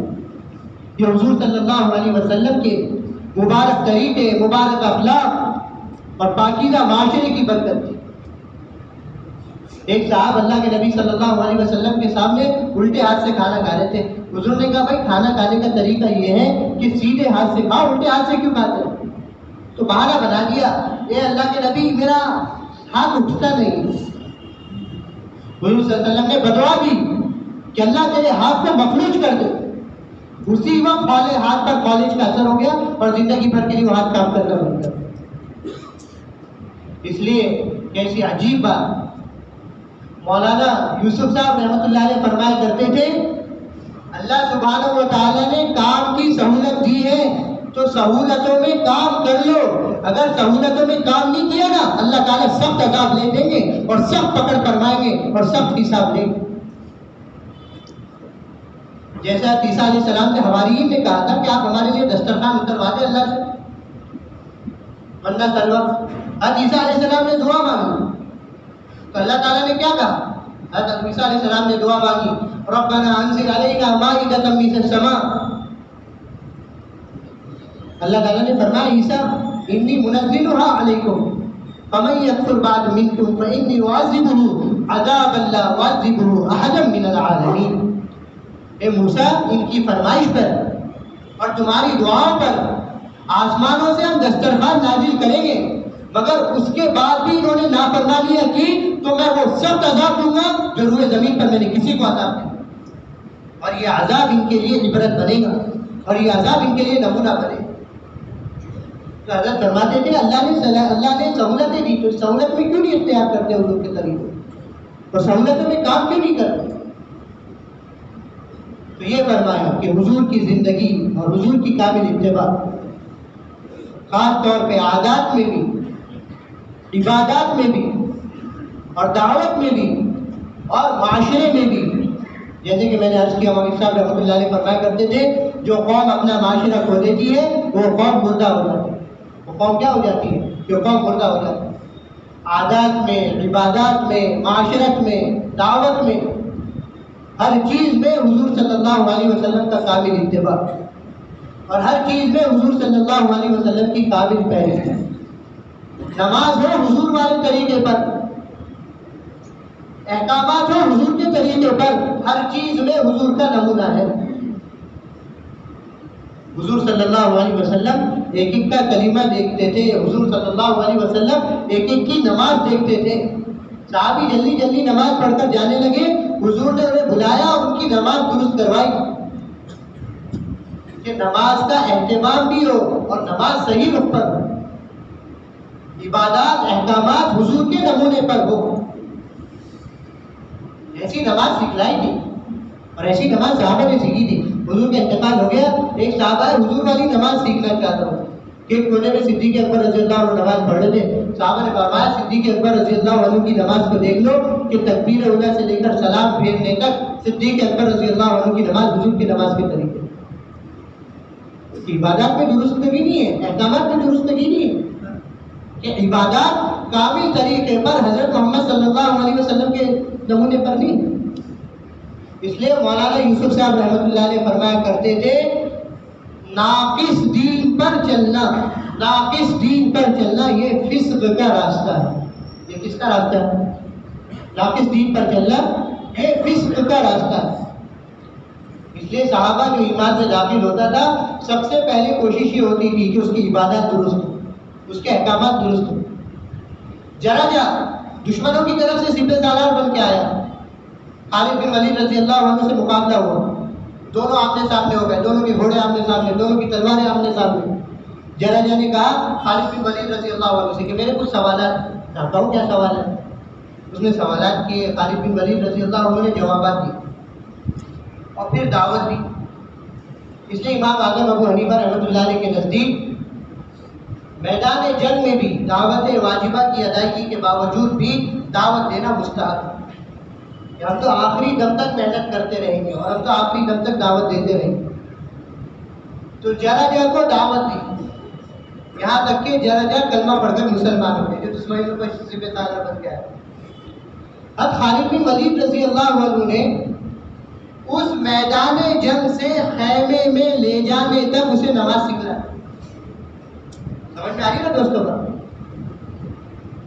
[SPEAKER 1] یہ حضور صلی اللہ علیہ وسلم کے مبارک طریقے، مبارک اخلاق اور پاکیزہ معاشرے کی برکت تھی۔ ایک صاحب اللہ کے نبی صلی اللہ علیہ وسلم کے سامنے الٹے ہاتھ سے کھانا کھا رہے تھے، حضور نے کہا بھائی کھانا کھانے کا طریقہ یہ ہے کہ سیدھے ہاتھ سے کھاؤ، الٹے ہاتھ سے کیوں کھاتے ہو؟ تو بہانہ بنا دیا، اے اللہ کے نبی میرا ہاتھ اٹھتا نہیں۔ حضور صلی اللہ علیہ وسلم نے بدعا دی کہ اللہ تیرے ہاتھ کو مفلوج کر دے۔ اسی وقت ہاتھ پر کالج کا اثر ہو گیا اور زندگی بھر کے لیے وہ ہاتھ کام کرنا بند کر دیا۔ اس لیے کیسی عجیب بات، مولانا یوسف صاحب رحمۃ اللہ علیہ فرمایا کرتے تھے اللہ سبحانہ و تعالیٰ نے کام کی سہولت دی ہے تو سہولتوں میں کام کر لو، اگر سہولتوں میں کام نہیں کیا نا اللہ تعالیٰ سخت عذاب لے دیں گے اور سخت پکڑ فرمائیں گے اور سخت حساب لیں گے۔ جیسا عیسیٰ علیہ السلام نے حواریین نے کہا تھا کہ آپ ہمارے لیے دسترخوان اتروا دیں اللہ سے، ورنہ تلوا۔ عیسیٰ علیہ السلام نے دعا مانگی تو اللہ تعالیٰ نے کیا کہا؟ حضرت عیسیٰ علیہ السلام نے دعا مانگی ربنا انزل علینا مائدۃ من السماء، اللہ تعالیٰ نے فرمایا عیسیٰ انی منزلها علیکم فمن یکفر بعد منکم فانی اعذبہ عذابا لا اعذبہ احدا من العالمین۔ اے موسیٰ ان کی فرمائش پر اور تمہاری دعاؤں پر آسمانوں سے ہم دسترخوان نازل کریں گے، مگر اس کے بعد بھی انہوں نے نافرمانیاں کی تو میں وہ سخت عذاب دوں گا جو روئے زمین پر میں نے کسی کو عذاب دیا، اور یہ عذاب ان کے لیے عبرت بنے گا اور یہ عذاب ان کے لیے نمونہ بنے گا۔ تو حضرت فرماتے تھے اللہ نے سہولتیں دی تو سہولت میں کیوں نہیں اختیار کرتے حضور کے طریقے، اور سہولتوں میں کام کیوں نہیں کرتے؟ تو یہ فرمایا کہ حضور کی زندگی اور حضور کی کامل اتباع خاص طور پہ عادات میں بھی، عبادات میں بھی اور دعوت میں بھی اور معاشرے میں بھی، جیسے کہ میں نے عرض کیا مولوی صاحب رحمۃ اللہ علیہ فرمایا کرتے تھے جو قوم اپنا معاشرہ کھو دیتی ہے وہ قوم مردہ ہو جاتی ہے، وہ قوم کیا ہو جاتی ہے؟ جو قوم مردہ ہو جاتی ہے۔ عادات میں، عبادات میں، معاشرت میں، دعوت میں، ہر چیز میں حضور صلی اللہ علیہ وسلم کا کامل اتباع، اور ہر چیز میں حضور صلی اللہ علیہ وسلم کی کامل پیروی۔ نماز ہو حضور والے طریقے پر، احکامات ہو حضور کے طریقے پر، ہر چیز میں حضور کا نمونہ ہے۔ حضور صلی اللہ علیہ وسلم ایک ایک کا کلمہ دیکھتے تھے، حضور صلی اللہ علیہ وسلم ایک ایک کی نماز دیکھتے تھے۔ صحابی جلدی جلدی نماز پڑھ کر جانے لگے، حضور نے انہیں بلایا اور ان کی نماز درست کروائی کہ نماز کا اہتمام بھی ہو اور نماز صحیح وقت پر ہو، عبادات احکامات حضور کے نمونے پر ہو۔ ایسی نماز سکھلائی تھی اور ایسی نماز صحابہ نے سیکھی تھی۔ حضور کا انتقال ہو گیا، ایک صحابہ حضور والی نماز سیکھنا چاہتا ہوں کہ ایک کونے میں صدیق اکبر رضی اللہ عنہ نماز پڑھ رہے تھے۔ صحابہ نے فرمایا صدیق اکبر رضی اللہ عنہ کی نماز کو دیکھ لو کہ تکبیر اولیٰ سے لے کر سلام پھیرنے تک صدیق اکبر رضی اللہ عنہ کی نماز حضور کی نماز کے طریقے۔ عبادات میں درستگی نہیں ہے، احکامات میں درستگی نہیں ہے کہ عبادات کامل طریقے پر حضرت محمد صلی اللہ علیہ وسلم کے نمونے پر نہیں۔ اس لیے مولانا یوسف صاحب رحمۃ اللہ علیہ فرمایا کرتے تھے ناقص دین پر چلنا، ناقص دین پر چلنا یہ فسق کا راستہ ہے۔ یہ کس کا راستہ ہے؟ ناقص دین پر چلنا یہ فسق کا راستہ ہے۔ اس لیے صحابہ جو ایمان سے داخل ہوتا تھا سب سے پہلے کوشش یہ ہوتی تھی کہ اس کی عبادات درست ہو، اس کے احکامات درست ہو۔ جراجہ دشمنوں کی طرف سے سپہ سالار بن کے آیا، خالد بن ولید رضی اللہ عنہ سے مقابلہ ہوا، دونوں آمنے سامنے ہو گئے، دونوں کے گھوڑے آمنے سامنے، دونوں کی تلواریں آمنے سامنے۔ جراجہ نے کہا خالد بن ولید رضی اللہ عنہ سے کہ میرے کچھ سوالات، جانتا ہوں کیا سوال ہے۔ اس نے سوالات کیے، خالد بن ولید رضی اللہ عنہ نے جوابات دیے اور پھر دعوت دی۔ اس لیے امام اعظم ابو حنیفہ رحمۃ اللہ علیہ کے نزدیک میدان جنگ میں بھی دعوت واجبہ کی ادائیگی کے باوجود بھی دعوت دینا مستحب ہے کہ ہم تو آخری دم تک محنت کرتے رہیں گے اور ہم تو آخری دم تک دعوت دیتے رہیں گے۔ تو جراجہ کو دعوت دی، یہاں تک کہ جراجہ کلمہ پڑھ کر مسلمان ہو گئے، جو دشمنوں کو سپہ سالار بن گیا ہے۔ اب خالد بن ولید رضی اللہ عنہ نے اس میدان جنگ سے خیمے میں لے جانے تک اسے نماز سکھلائی۔ سمجھ میں آ رہی نا دوستوں کا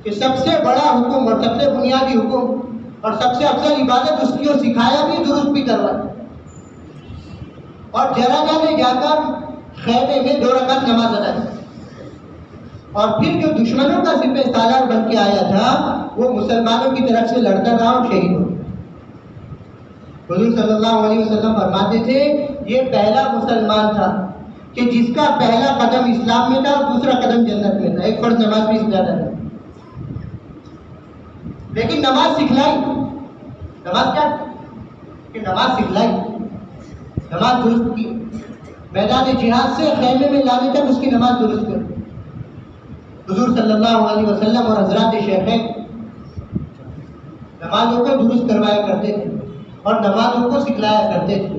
[SPEAKER 1] کہ سب سے بڑا حکم اور سب سے بنیادی حکم اور سب سے افضل عبادت اس کی اور سکھایا بھی، درست بھی کروائی۔ اور جراجہ نے جا کر خیمے میں 2 رکعت نماز ادا کی، اور پھر جو دشمنوں کا سپہ سالار بن کے آیا تھا وہ مسلمانوں کی طرف سے لڑتا رہا اور شہید ہو گیا۔ حضور صلی اللہ علیہ وسلم فرماتے تھے یہ پہلا مسلمان تھا کہ جس کا پہلا قدم اسلام میں تھا اور دوسرا قدم جنت میں تھا، ایک فرض نماز بھی زیادہ تھا، لیکن نماز سکھلائی۔ نماز کیا کہ نماز سکھلائی، نماز درست کی، میدان جہاد سے خیمے میں لانے تک اس کی نماز درست کر۔ حضور صلی اللہ علیہ وسلم اور حضرات شیخین نمازوں کو درست کروایا کرتے تھے اور نمازوں کو سکھلایا کرتے تھے،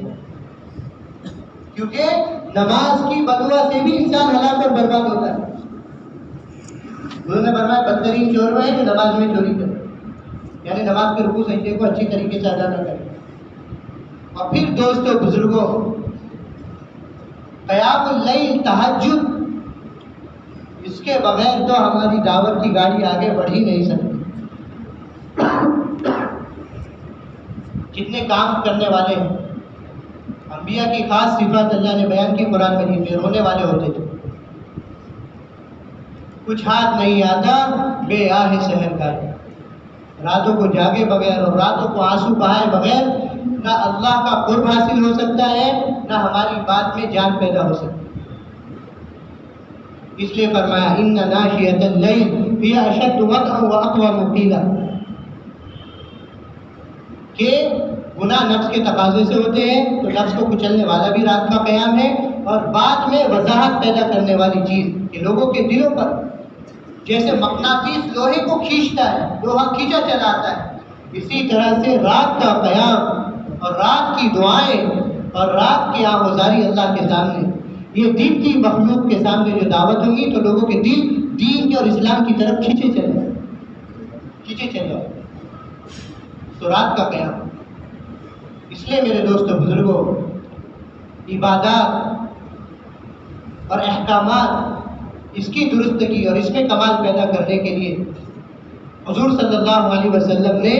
[SPEAKER 1] کیونکہ نماز کی بدعا سے بھی انسان ہلاک اور برباد ہوتا ہے۔ انہوں نے فرمایا بدترین چور وہ ہے جو نماز میں چوری کرے، یعنی نماز کے رکوع سجدے کو اچھی طریقے سے ادا نہ کرے۔ اور پھر دوستو بزرگوں، قیام اللیل، تہجد، اس کے بغیر تو ہماری دعوت کی گاڑی آگے بڑھ ہی نہیں سکتی۔ جتنے کام کرنے والے ہیں، انبیاء کی خاص صفات اللہ نے بیان کی قرآن مجید میں، رونے والے ہوتے تھے، کچھ ہاتھ نہیں آتا بے آہ سحر کا، راتوں کو جاگے بغیر اور راتوں کو آنسو بہائے بغیر نہ اللہ کا قرب حاصل ہو سکتا ہے نہ ہماری بات میں جان پیدا ہو سکتی۔ اس لیے فرمایا ان ناشئۃ اللیل ہی اشد وطئا واقوم قیلا، کہ گناہ نفس کے تقاضے سے ہوتے ہیں تو نفس کو کچلنے والا بھی رات کا قیام ہے، اور بعد میں وضاحت پیدا کرنے والی چیز کہ لوگوں کے دلوں پر جیسے مقناطیس لوہے کو کھینچتا ہے، لوہا کھینچا چلاتا ہے، اسی طرح سے رات کا قیام اور رات کی دعائیں اور رات کی آہوازاری اللہ کے سامنے، یہ دین کی مخلوق کے سامنے جو دعوت ہوگی تو لوگوں کے دل دین کے اور اسلام کی طرف کھینچے چلے۔ پیچھے چل جاؤ. تو رات کا قیام. اس لیے میرے دوستو بزرگوں، عبادات اور احکامات اس کی درستگی اور اس میں کمال پیدا کرنے کے لیے حضور صلی اللہ علیہ وسلم نے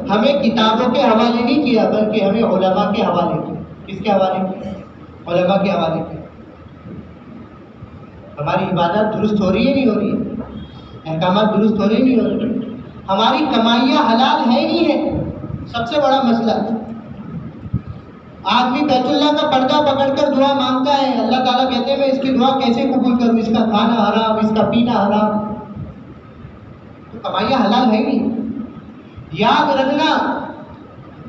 [SPEAKER 1] ہمیں کتابوں کے حوالے نہیں کیا، بلکہ ہمیں علماء کے حوالے کیا. کس کے حوالے کیا؟ علماء کے حوالے کیا. ہماری عبادت درست ہو رہی ہے نہیں ہو رہی ہے؟ احکامات درست ہو رہے نہیں ہو رہے؟ ہماری کمائیاں حلال ہے نہیں ہے؟ سب سے بڑا مسئلہ. آدمی بیت اللہ کا پردہ پکڑ کر دعا مانگتا ہے، اللہ تعالیٰ کہتے ہیں میں اس کی دعا کیسے قبول کروں؟ اس کا کھانا حرام، اس کا پینا حرام. تو کمائیاں حلال ہے نہیں. یاد رکھنا،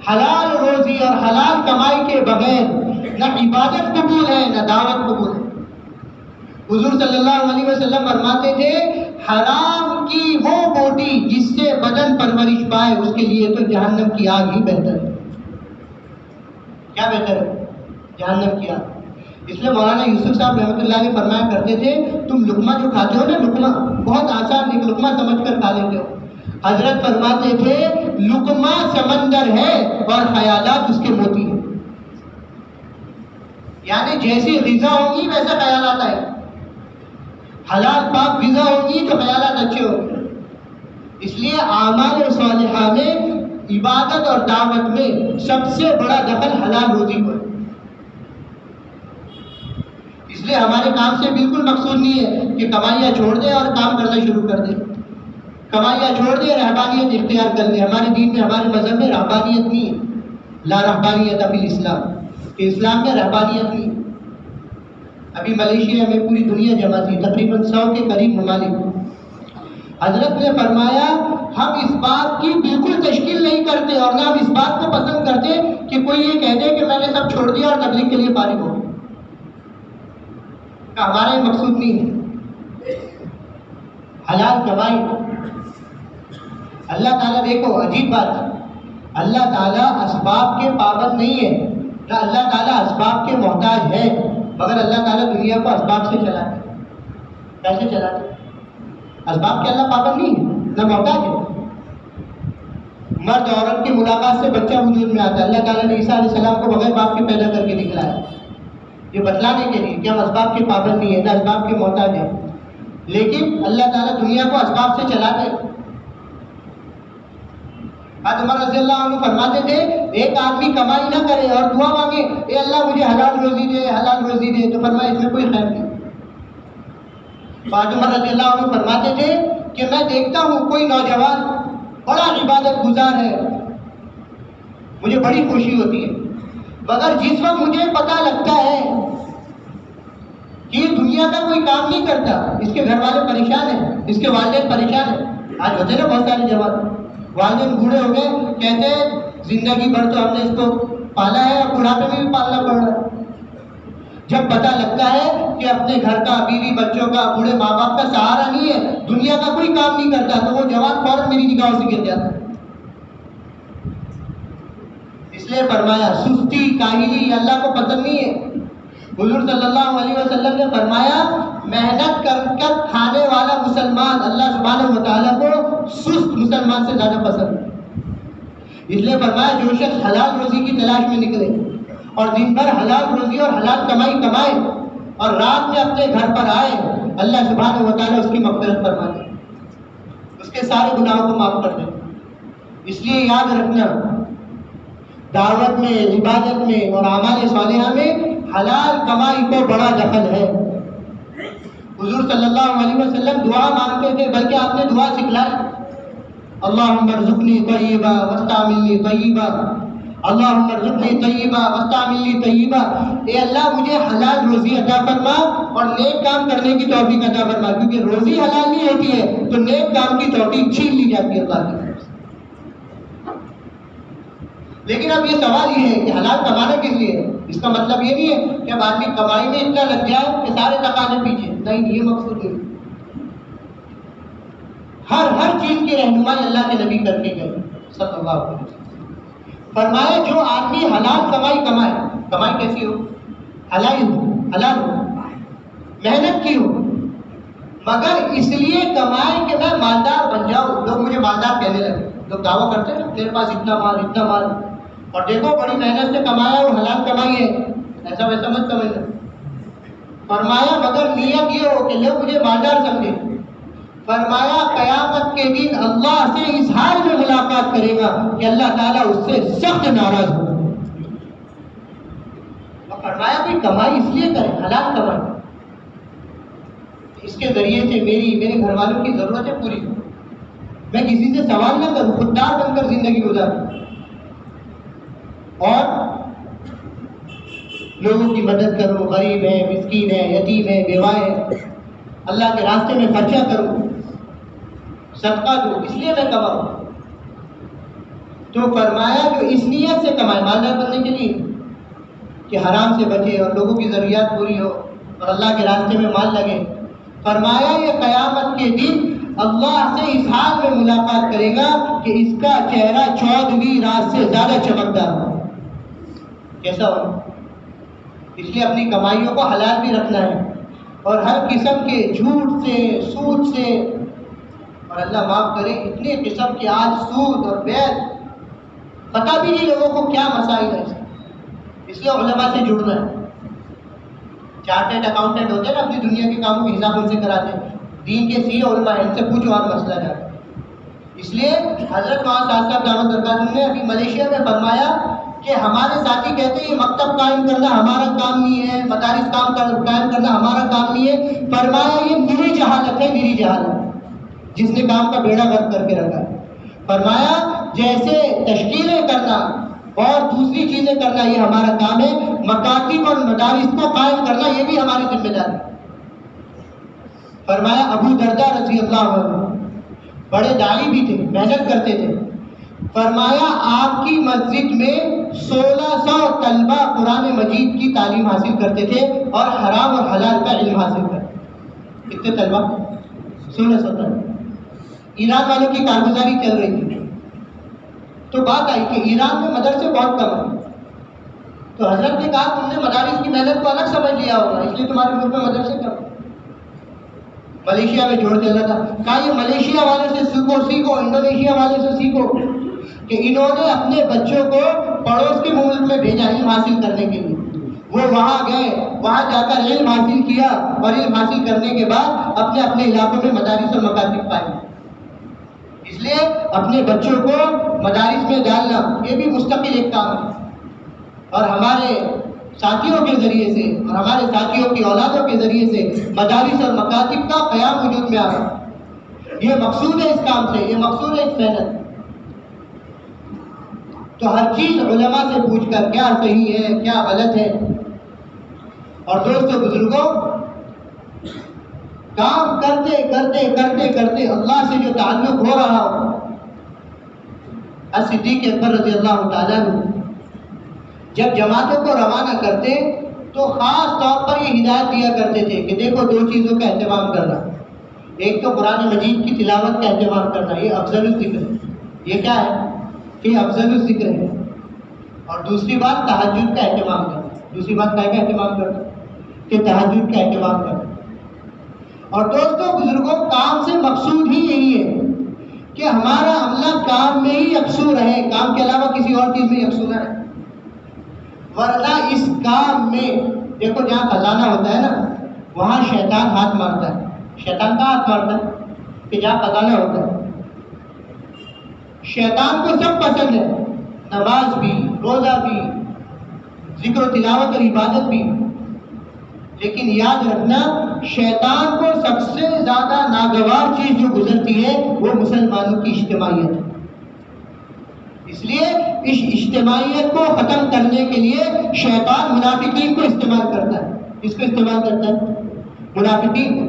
[SPEAKER 1] حلال روزی اور حلال کمائی کے بغیر نہ عبادت قبول ہے نہ دعوت قبول ہے. حضور صلی اللہ علیہ وسلم فرماتے تھے حرام کی وہ بوٹی جس سے بدن پرورش پائے اس کے لیے تو جہنم کی آگ ہی بہتر ہے. کیا بہتر ہے؟ جہنم کی آگ. اس لیے مولانا یوسف صاحب رحمۃ اللہ علیہ فرمایا کرتے تھے تم لقمہ جو کھاتے ہو نا، لقمہ بہت آسان ایک لقمہ سمجھ کر کھا لیتے ہو. حضرت فرماتے تھے لقمہ سمندر ہے اور خیالات اس کے موتی ہیں. یعنی جیسی غذا ہوگی ویسا خیالات آئے. حلال پاک غذا ہوگی تو خیالات اچھے ہوں گے. اس لیے اعمال صالحہ میں، عبادت اور دعوت میں سب سے بڑا دخل حلال روزی کو ہے. اس لیے ہمارے کام سے بالکل مقصود نہیں ہے کہ کمائیاں چھوڑ دیں اور کام کرنا شروع کر دیں. کمائیاں چھوڑ دیں، رہبانیت اختیار کر لیں. ہمارے دین میں، ہمارے مذہب میں رہبانیت نہیں ہے. لا رہبانیت فی الاسلام، کہ اسلام میں رہبانیت نہیں. ابھی ملیشیا میں پوری دنیا جمع تھی، تقریباً 100 کے قریب ممالک. حضرت نے فرمایا ہم اس بات کی بالکل تشکیل نہیں کرتے اور نہ ہم اس بات کو پسند کرتے کہ کوئی یہ کہہ دے کہ میں نے سب چھوڑ دیا اور تبلیغ کے لیے فارغ ہو. ہمارا یہ مقصود نہیں ہے. حلال کمائی. اللہ تعالیٰ دیکھو عجیب بات ہے، اللہ تعالیٰ اسباب کے پابند نہیں ہے، نہ اللہ تعالیٰ اسباب کے محتاج ہے، مگر اللہ تعالیٰ دنیا کو اسباب سے چلاتے. کیسے چلاتے؟ اسباب کے اللہ پابند نہیں ہے، نہ محتاج ہے. مرد عورت کی ملاقات سے بچہ وجود میں آتا ہے. اللہ تعالیٰ نے عیسیٰ علیہ السلام کو بغیر باپ کے پیدا کر کے دکھلایا، یہ بتلانے کے لیے کہ ہم اسباب کے پابند نہیں ہے، نہ اسباب کے محتاج ہے. لیکن اللہ تعالیٰ دنیا کو اسباب سے چلاتے. حضرت عمر رضی اللہ عنہ فرماتے تھے ایک آدمی کمائی نہ کرے اور دعا مانگے اے اللہ مجھے حلال روزی دے، حلال روزی دے، تو فرمایا اس میں کوئی خیر نہیں. حضرت عمر رضی اللہ عنہ فرماتے تھے کہ میں دیکھتا ہوں کوئی نوجوان بڑا عبادت گزار ہے، مجھے بڑی خوشی ہوتی ہے، مگر جس وقت مجھے پتہ لگتا ہے کہ یہ دنیا کا کوئی کام نہیں کرتا، اس کے گھر والے پریشان ہیں، اس کے والدین پریشان ہیں. آج ہوتے نا بہت سارے جوان والدین بوڑھے ہو گئے، کہتے ہیں زندگی بھر تو ہم نے اس کو پالا ہے اور بڑھاپے میں بھی پالنا پڑ رہا ہے. جب پتہ لگتا ہے کہ اپنے گھر کا، بیوی بچوں کا، بوڑھے ماں باپ کا سہارا نہیں ہے، دنیا کا کوئی کام نہیں کرتا، تو وہ جوان فوراً میری نگاہوں سے گر جاتا ہے. اس لیے فرمایا سستی، کاہلی اللہ کو پسند نہیں ہے. حضور صلی اللہ علیہ وسلم نے فرمایا محنت کر کر کھانے والا مسلمان اللہ سبحانہ و تعالیٰ کو سست مسلمان سے زیادہ پسند ہے. اس لیے فرمایا جو شخص حلال روزی کی تلاش میں نکلے اور دن بھر حلال روزی اور حلال کمائی کمائے اور رات میں اپنے گھر پر آئے، اللہ سبحانہ و تعالیٰ اس کی مغفرت فرما دے، اس کے سارے گناہوں کو معاف کر دے. اس لیے یاد رکھنا دعوت میں، عبادت میں اور اعمال صالحہ میں حلال کمائی کو بڑا دخل ہے. حضور صلی اللہ علیہ وسلم دعا مانگتے تھے، بلکہ آپ نے دعا سکھلائی اللہم ارزقنی طیبہ واستعملنی طیبہ، اللہم ارزقنی طیبہ واستعملنی طیبہ. اے اللہ مجھے حلال روزی عطا فرما اور نیک کام کرنے کی توفیق عطا فرما، کیونکہ روزی حلال نہیں ہوتی ہے تو نیک کام کی توفیق چھین لی جاتی ہے اللہ کی طرف سے. لیکن اب یہ سوال یہ ہے کہ حلال کمانا کس لیے ہے؟ اس کا مطلب یہ نہیں ہے کہ اب آدمی کمائی میں اتنا لگ جائے کہ سارے تقاضے پیچھے، نہیں، یہ مقصود نہیں. ہر چیز کی رہنمائی اللہ کے نبی کر کے گئے صلی اللہ علیہ وسلم. فرمایا جو آدمی حلال کمائی کمائے، کمائی کیسی ہو؟ حلال ہو، محنت کی ہو، مگر اس لیے کمائیں کہ میں مالدار بن جاؤں. لوگ مجھے مالدار کہنے لگے. لوگ دعویٰ کرتے ہیں میرے پاس اتنا مال اتنا مال، اور دیکھو بڑی محنت سے کمایا وہ حلال کمائی ہے، ایسا ویسا مت سمجھنا. فرمایا مگر نیت یہ ہو کہ لوگ مجھے مالدار سمجھے. فرمایا قیامت کے دن اللہ سے اس حال میں ملاقات کرے گا کہ اللہ تعالیٰ اس سے سخت ناراض ہو. اور فرمایا کوئی کمائی اس لیے کرے، حلال کمائی، اس کے ذریعے سے میرے گھر والوں کی ضرورتیں پوری ہوں، میں کسی سے سوال نہ کروں، خوددار بن کر زندگی گزاروں اور لوگوں کی مدد کروں. غریب ہے، مسکین ہے، یتیم ہے، بیوہ ہے، اللہ کے راستے میں خرچہ کروں، صدقہ دوں، اس لیے میں کماؤں. تو فرمایا جو اس نیت سے کمائے مالدار بننے کے لیے کہ حرام سے بچے اور لوگوں کی ضروریات پوری ہو اور اللہ کے راستے میں مال لگے. فرمایا یہ قیامت کے دن اللہ سے اس حال میں ملاقات کرے گا کہ اس کا چہرہ 14ویں رات سے زیادہ چمکدار ہو. کیسا ہو؟ اس لیے اپنی کمائیوں کو حلال بھی رکھنا ہے اور ہر قسم کے جھوٹ سے، سود سے، اور اللہ معاف کرے اتنے قسم کے آج سود اور بیع پتہ بھی نہیں لوگوں کو کیا مسائل ہے. اس لیے علماء سے جڑنا ہے. چارٹرڈ اکاؤنٹنٹ ہوتے ہیں نا، اپنی دنیا کے کاموں کے حساب ان سے کراتے ہیں. دین کے سی علماء ہیں، ان سے پوچھو اور مسئلہ جاتا. اس لیے حضرت وہاں صاحب دعوت برکاتہ نے ابھی ملیشیا میں فرمایا کہ ہمارے ساتھی کہتے ہیں یہ مکتب قائم کرنا ہمارا کام نہیں ہے، مدارس قائم کرنا ہمارا کام نہیں ہے. فرمایا یہ میری جہالت ہے، میری جہالت جس نے کام کا بیڑا غرق کر کے رکھا ہے. فرمایا جیسے تشکیلیں کرنا اور دوسری چیزیں کرنا یہ ہمارا کام ہے، مکاتب اور مدارس کو قائم کرنا یہ بھی ہماری ذمہ داری ہے. فرمایا ابو دردہ رضی اللہ عنہ بڑے داعی بھی تھے، محنت کرتے تھے. فرمایا آپ کی مسجد میں 1600 طلبہ قرآن مجید کی تعلیم حاصل کرتے تھے اور حرام اور حلال کا علم حاصل کرتے. کتنے طلبہ؟ 1600 طلبہ. ایران والوں کی کارگزاری چل رہی تھی تو بات آئی کہ ایران میں مدرسے بہت کم ہیں. تو حضرت نے کہا تم نے مدارس کی محنت کو الگ سمجھ لیا ہوگا، اس لیے تمہارے ملک میں مدرسے کم. ملیشیا میں جوڑ کے اللہ تھا کہا یہ ملیشیا والے سے سیکھو، انڈونیشیا والے سے سیکھو کہ انہوں نے اپنے بچوں کو پڑوس کے ملک میں بھیجا علم حاصل کرنے کے لیے. وہ وہاں گئے، وہاں جا کر علم حاصل کیا اور علم حاصل کرنے کے بعد اپنے اپنے علاقوں میں مدارس اور مکاتب قائم. اس لیے اپنے بچوں کو مدارس میں ڈالنا یہ بھی مستقل ایک کام ہے. اور ہمارے ساتھیوں کے ذریعے سے اور ہمارے ساتھیوں کی اولادوں کے ذریعے سے مدارس اور مکاتب کا قیام وجود میں آ رہا ہے. یہ مقصود ہے اس کام سے، یہ مقصود ہے اس محنت. تو ہر چیز علماء سے پوچھ کر کیا صحیح ہے کیا غلط ہے. اور دوستو بزرگوں، کام کرتے کرتے کرتے کرتے اللہ سے جو تعلق ہو رہا ہو. صدیق اکبر رضی اللہ تعالیٰ عنہ جب جماعتوں کو روانہ کرتے تو خاص طور پر یہ ہدایت دیا کرتے تھے کہ دیکھو دو چیزوں کا اہتمام کرنا. ایک تو قرآن مجید کی تلاوت کا اہتمام کرنا، یہ افضل الذکر ہے. یہ کیا ہے؟ کہ افضل الذکر ہے. اور دوسری بات تہجد کا اہتمام کرنا. دوسری بات کا اہتمام کرنا کہ تہجد کا اہتمام کرنا. اور دوستوں بزرگوں، کام سے مقصود ہی یہی ہے کہ ہمارا عملہ کام میں ہی یکسو رہے، کام کے علاوہ کسی اور چیز میں یکسو نہ رہے. ورنہ اس کام میں دیکھو جہاں خزانہ ہوتا ہے نا وہاں شیطان ہاتھ مارتا ہے. شیطان کا ہاتھ مارتا ہے کہ جہاں خزانہ ہوتا ہے. شیطان کو سب پسند ہے، نماز بھی، روزہ بھی، ذکر و تلاوت اور عبادت بھی. لیکن یاد رکھنا شیطان کو سب سے زیادہ ناگوار چیز جو گزرتی ہے وہ مسلمانوں کی اجتماعیت ہے. اس لیے اس اجتماعیت کو ختم کرنے کے لیے شیطان منافقین کو استعمال کرتا ہے. اس کو استعمال کرتا ہے منافقین کو،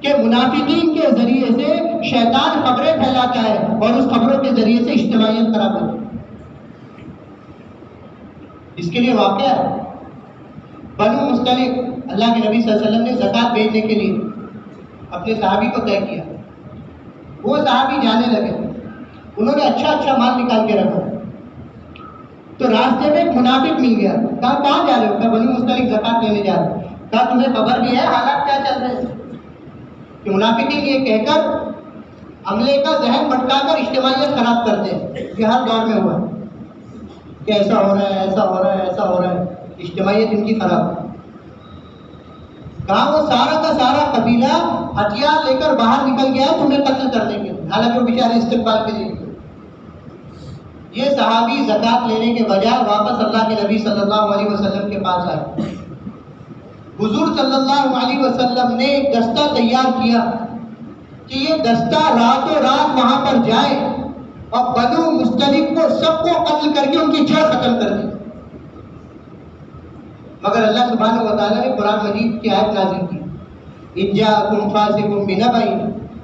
[SPEAKER 1] کہ منافقین کے ذریعے سے شیطان خبریں پھیلاتا ہے اور اس خبروں کے ذریعے سے اجتماعیت خراب ہوتی ہے. اس کے لیے واقعہ ہے بنو مستلق، اللہ کے نبی صلی اللہ علیہ وسلم نے زکوٰۃ بھیجنے کے لیے اپنے صحابی کو طے کیا. وہ صحابی جانے لگے، انہوں نے اچھا مال نکال کے رکھا. تو راستے میں ایک منافق مل گیا. کہا کہاں جا رہے ہو؟ کہا بنو مستلق زکوٰۃ لینے جا رہے. کہا تمہیں خبر بھی ہے حالات کیا چل رہے ہیں؟ کہ منافقین یہ کہہ کر عملے کا ذہن بھٹکا کر اجتماعیت خراب کرتے ہیں، کہ ہر دور میں ہوا کہ ایسا ہو رہا ہے، ایسا ہو رہا ہے، ایسا ہو رہا ہے، اجتماعیت ان کی خراب. کہا وہ سارا کا سارا قبیلہ ہتھیار لے کر باہر نکل گیا ہے تمہیں قتل کرنے کے لیے، حالانکہ وہ بیچارے استقبال کے لیے. یہ صحابی زکوٰۃ لینے کے بجائے واپس اللہ کے نبی صلی اللہ علیہ وسلم کے پاس آئے. حضور صلی اللہ علیہ وسلم نے ایک دستہ تیار کیا کہ یہ دستہ راتوں رات وہاں پر جائے اور بنو مستلق کو سب کو قتل کر کے ان کی جڑ ختم کر دی. مگر اللہ سبحانہ و تعالیٰ نے قرآن مجید کی آیت نازل کی، إِن جَاءَكُمْ فَاسِقٌ بِنَبَإٍ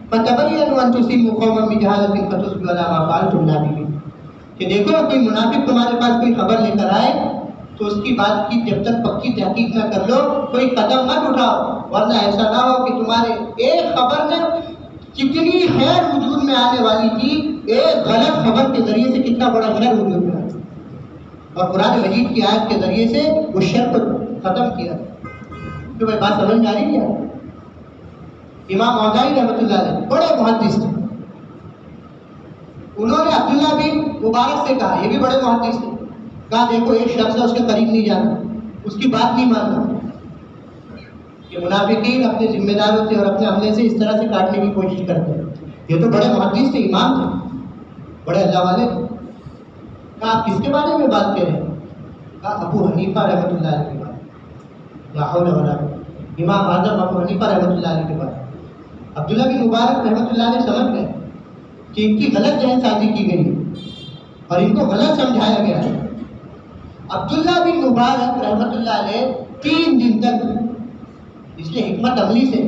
[SPEAKER 1] فَتَبَيَّنُوا أَن تُصِيبُوا قَوْمًا بِجَهَالَةٍ فَتُصْبِحُوا عَلَىٰ مَا فَعَلْتُمْ نَادِمِينَ. کہ دیکھو کوئی منافق تمہارے پاس کوئی خبر لے کر آئے تو اس کی بات کی جب تک پکی تحقیق نہ کر لو کوئی قدم مت اٹھاؤ، ورنہ ایسا نہ ہو کہ تمہارے ایک خبر میں کتنی خیر وجود میں آنے والی تھی، ایک غلط خبر کے ذریعے سے کتنا بڑا شر وجود میں آیا. اور قرآن مجید کی آیت کے ذریعے سے اس شر کو ختم کیا. تو میں بات سمجھ میں آ رہی ہے؟ امام اوزاعی رحمۃ اللہ علیہ بڑے محدث تھے. انہوں نے عبداللہ بن مبارک سے کہا، یہ بھی بڑے محدث تھے، کہا دیکھو ایک شخص ہے اس کے قریب نہیں جانا، اس کی بات نہیں ماننا. کہ منافقین اپنے ذمہ داروں سے اور اپنے عملے سے اس طرح سے کاٹنے کی کوشش کرتے ہیں. یہ تو بڑے محدث تھے، امام تھے، بڑے اللہ والے تھے. کہا آپ کس کے بارے میں بات کر رہے ہیں؟ کہا ابو حنیفہ رحمۃ اللہ علیہ کے بارے. لا حول ولا قوة. امام اعظم ابو حنیفہ رحمۃ اللہ علیہ کے بارے. عبداللہ بن مبارک رحمۃ اللہ علیہ سمجھ گئے کہ ان کی غلط ذہن سازی کی گئی اور ان کو غلط سمجھایا گیا ہے. عبداللہ بن مبارک رحمۃ اللہ علیہ 3 دن تک اس لیے حکمت عملی سے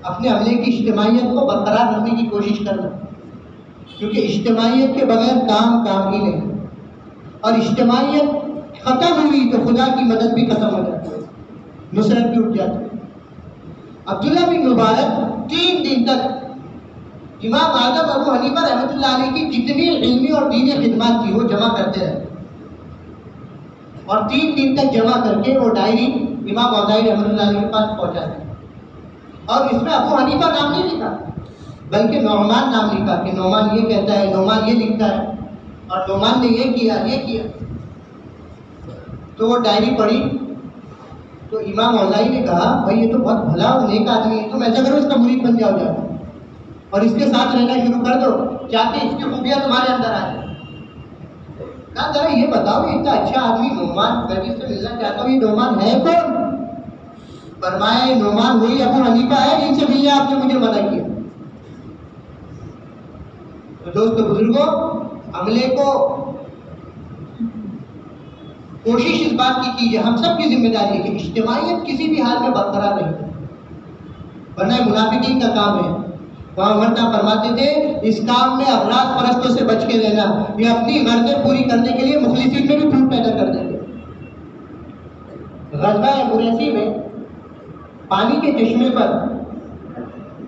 [SPEAKER 1] اپنے عملے کی اجتماعیت کو برقرار رکھنے کی کوشش کرنا، کیونکہ اجتماعیت کے بغیر کام ہی نہیں، اور اجتماعیت ختم ہوئی تو خدا کی مدد بھی ختم ہو جاتی ہے، نصرت بھی اٹھ جاتی ہے. عبداللہ بن مبارک 3 دن تک امام اعظم ابو حنیفہ رحمۃ اللہ علیہ کی جتنی علمی اور دینی خدمات تھی وہ جمع کرتے رہے، اور 3 دن تک جمع کر کے وہ ڈائری امام اوزاعی رحمۃ اللہ علیہ کے پاس پہنچا دی. اور اس میں ابو حنیفہ نام نہیں لکھا بلکہ نعمان نام لکھا کہ نعمان یہ کہتا ہے، نعمان یہ لکھتا ہے، اور نعمان نے یہ کیا یہ کیا. تو وہ ڈائری پڑھی تو امام اوزاعی نے کہا بھائی یہ تو بہت بھلا اور نیک آدمی ہے، تم ایسا کرو اس کا مرید بن جاؤ جا اور اس کے ساتھ رہنا شروع کر دو، چاہتے اس کی خوبیاں تمہارے اندر آ جائیں. کہا ذرا یہ بتاؤ اتنا اچھا آدمی نعمان، میں بھی اس سے ملنا چاہتا ہوں، یہ نعمان ہے کون؟ فرمائے نعمان وہی ابو حنیفہ ہے جن سے ملنے آپ نے مجھے منع کیا. تو دوستو بزرگوں، عملے کو کوشش اس بات کی کیجیے، ہم سب کی ذمہ داری ہے کہ اجتماعیت کسی بھی حال میں برقرار رہے، ورنہ منافقین کا کام ہے. وہاں مرتا فرماتے تھے اس کام میں افراد پرستوں سے بچ کے رہنا، یہ اپنی غرضیں پوری کرنے کے لیے مخلصین میں بھی پھوٹ پیدا کر دیتے. غزوہ مریسی میں پانی کے چشمے پر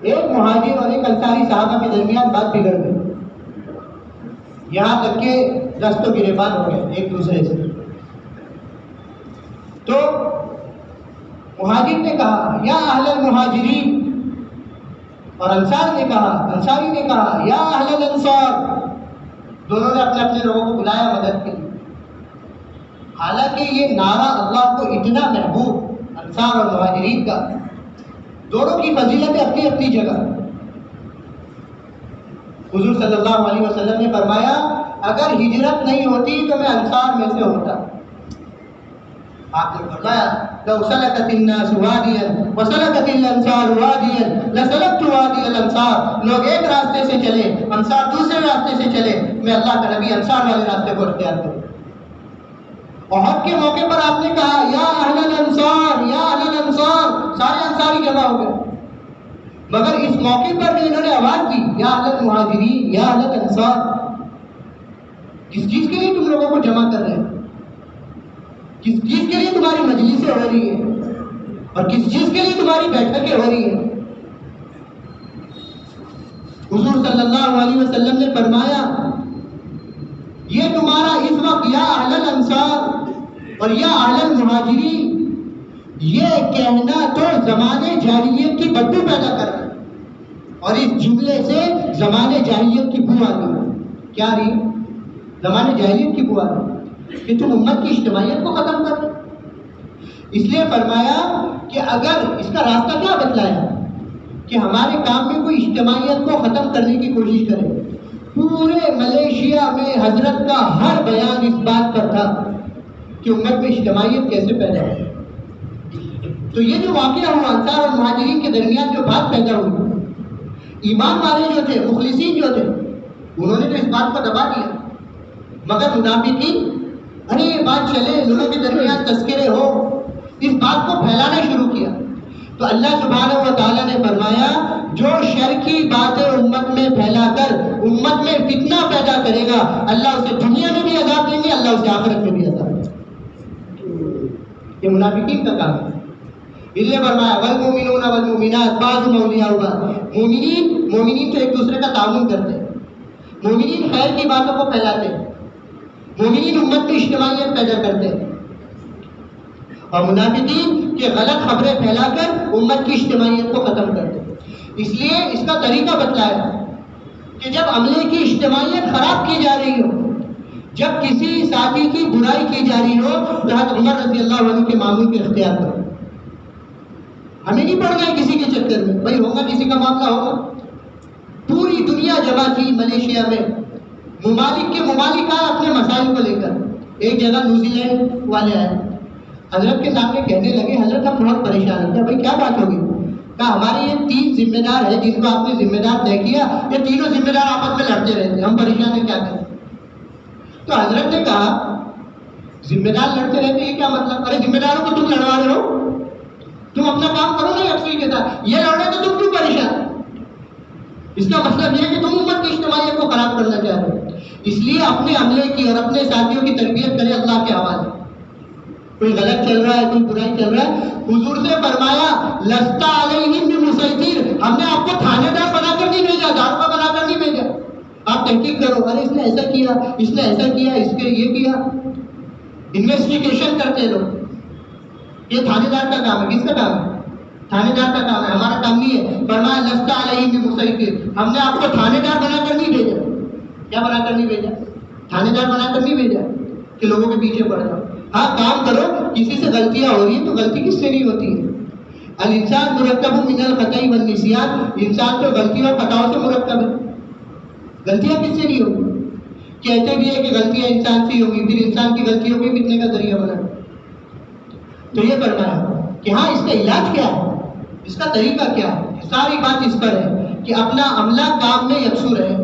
[SPEAKER 1] ایک مہاجر اور ایک انصاری صحابہ کے درمیان بات بگڑ گئی، یہاں تک کہ دست و گریبان ہو گئے ایک دوسرے سے. تو مہاجر نے کہا یا اہل المہاجرین، اور انصاری نے کہا یا اہل الانصار. دونوں نے اپنے اپنے لوگوں کو بلایا مدد کے لیے. حالانکہ یہ نعرہ اللہ کو اتنا محبوب، انصار اور مہاجرین کا، دونوں کی فضیلتیں اپنی اپنی جگہ. حضور صلی اللہ علیہ وسلم نے فرمایا اگر ہجرت نہیں ہوتی تو میں انصار میں سے ہوتا. آپ نے فرمایا لو سلكت الناس واديا وسلكت الانصار واديا لسلكت وادي الانصار. لوگ ایک راستے سے چلے، انصار دوسرے راستے سے چلے، میں اللہ کا نبی انصار والے راستے کو اختیار کروں. احد کے موقع پر آپ نے کہا یا اہل الانصار یا اہل الانصار، سارے انصاری جمع ہو گئے. مگر اس موقع پر بھی انہوں نے آواز دی یا اہل المہاجرین یا اہل الانصار. کس چیز کے لیے تم لوگوں کو جمع کر رہے ہیں؟ کس چیز کے لیے تمہاری مجلسیں ہو رہی ہیں اور کس چیز کے لیے تمہاری بیٹھکیں ہو رہی ہیں؟ حضور صلی اللہ علیہ وسلم نے فرمایا یہ تمہارا اس وقت یا اہل الانصار اور یا اہل المہاجرین یہ کہنا تو زمانے جاہلیت کی بدبو پیدا کر رہا ہے. اور اس جملے سے زمانے جاہلیت کی بو آ گئی. کیا رہی؟ زمانے جاہلیت کی بو آ گئی کہ تم امت کی اجتماعیت کو ختم کر. اس لیے فرمایا کہ اگر اس کا راستہ کیا بتلایا کہ ہمارے کام میں کوئی اجتماعیت کو ختم کرنے کی کوشش کرے. پورے ملیشیا میں حضرت کا ہر بیان اس بات پر تھا کہ امت میں اجتماعیت کیسے پیدا ہو. تو یہ جو واقعہ ہوا انصار اور مہاجرین کے درمیان جو بات پیدا ہوئی، ایمان والے جو تھے، مخلصین جو تھے، انہوں نے تو اس بات کو دبا دیا، مگر منافقین ارے یہ بات چلے، لوگوں کے درمیان تذکرے ہو، اس بات کو پھیلانا شروع کیا. تو اللہ سبحانہ و تعالیٰ نے فرمایا جو شر کی باتیں امت میں پھیلا کر امت میں فتنہ پیدا کرے گا، اللہ اسے دنیا میں بھی عذاب دیں گے، اللہ اسے آخرت میں بھی عذاب دیں گے. یہ منافقین کا کام ہے. اس لیے فرمایا والمؤمنون والمؤمنات بعضهم اولیاء بعض. مومنین تو ایک دوسرے کا تعاون کرتے ہیں، مومنین خیر کی باتوں کو پھیلاتے ہیں، مومنین امت میں اجتماعیت پیدا کرتے ہیں، اور منافقین کے غلط خبریں پھیلا کر امت کی اجتماعیت کو ختم کرتے ہیں. اس لیے اس کا طریقہ بتلایا کہ جب عملے کی اجتماعیت خراب کی جا رہی ہو، جب کسی ساتھی کی برائی کی جا رہی ہو، تو حضرت عمر رضی اللہ عنہ کے معمول کے اختیار کرو. ہمیں نہیں پڑ گئے کسی کے چکر میں، بھائی ہوگا کسی کا معاملہ ہوگا. پوری دنیا جمع تھی ملیشیا میں، ممالک کے ممالک آئے اپنے مسائل کو لے کر. ایک جگہ نیوزی لینڈ والے آئے، حضرت کے سامنے کہنے لگے حضرت ہم بہت پریشان ہیں. بھائی کیا بات ہوگی؟ کہا ہمارے یہ 3 ذمہ دار ہیں جن کو آپ نے ذمہ دار طے کیا، یہ تینوں ذمہ دار آپس میں لڑتے رہتے ہیں، ہم پریشان ہیں، کیا کریں؟ تو حضرت نے کہا ذمہ دار لڑتے رہتے ہیں کیا مطلب؟ ارے ذمہ داروں کو تم لڑوا رہے ہو، تم اپنا کام کرو نا یکسوئی کے ساتھ، یہ لڑ رہے تو تم کیوں پریشان؟ اس کا مطلب یہ ہے کہ تم امت کی اجتماعیت کو خراب کرنا چاہ رہے ہو. اس لیے اپنے عملے کی اور اپنے ساتھیوں کی تربیت کرے اللہ کے حوالے. کوئی غلط چل رہا ہے، کوئی برائی چل رہا ہے، حضور سے فرمایا لستا علیہم بمسیطر، ہم نے آپ کو تھانے دار بنا کر نہیں بھیجا، داروغہ بنا کر نہیں بھیجا. آپ تحقیق کرو، ارے اس نے ایسا کیا، اس نے ایسا کیا، اس کے یہ کیا، انویسٹیگیشن کرتے لوگ. یہ تھانے دار کا کام ہے. کس کا کام ہے؟ تھانے دار کا کام ہے، ہمارا کام نہیں ہے. فرمایا لستا علیہم بمسیطر، ہم نے آپ کو تھانے دار بنا کر نہیں بھیجا. کیا بنا کر نہیں بھیجا؟ تھانے دار بنا کر نہیں بھیجا کہ لوگوں کے پیچھے پڑ جاؤ. ہاں کام کرو، کسی سے غلطیاں ہو رہی ہیں تو غلطی کس سے نہیں ہوتی ہے؟ الانسان مرکب من الخطأ والنسیان، انسان تو غلطیوں اور خطاؤں سے مرکب ہے. غلطیاں کس سے نہیں ہوگی؟ کہتے بھی ہے کہ غلطیاں انسان سے ہی ہوگی، پھر انسان کی غلطیوں کو فتنے کا ذریعہ بنا. تو یہ فرمایا کہ ہاں اس کا علاج کیا ہے، اس کا طریقہ کیا ہے. ساری بات اس پر ہے کہ اپنا عملہ کام میں یکسو رہے.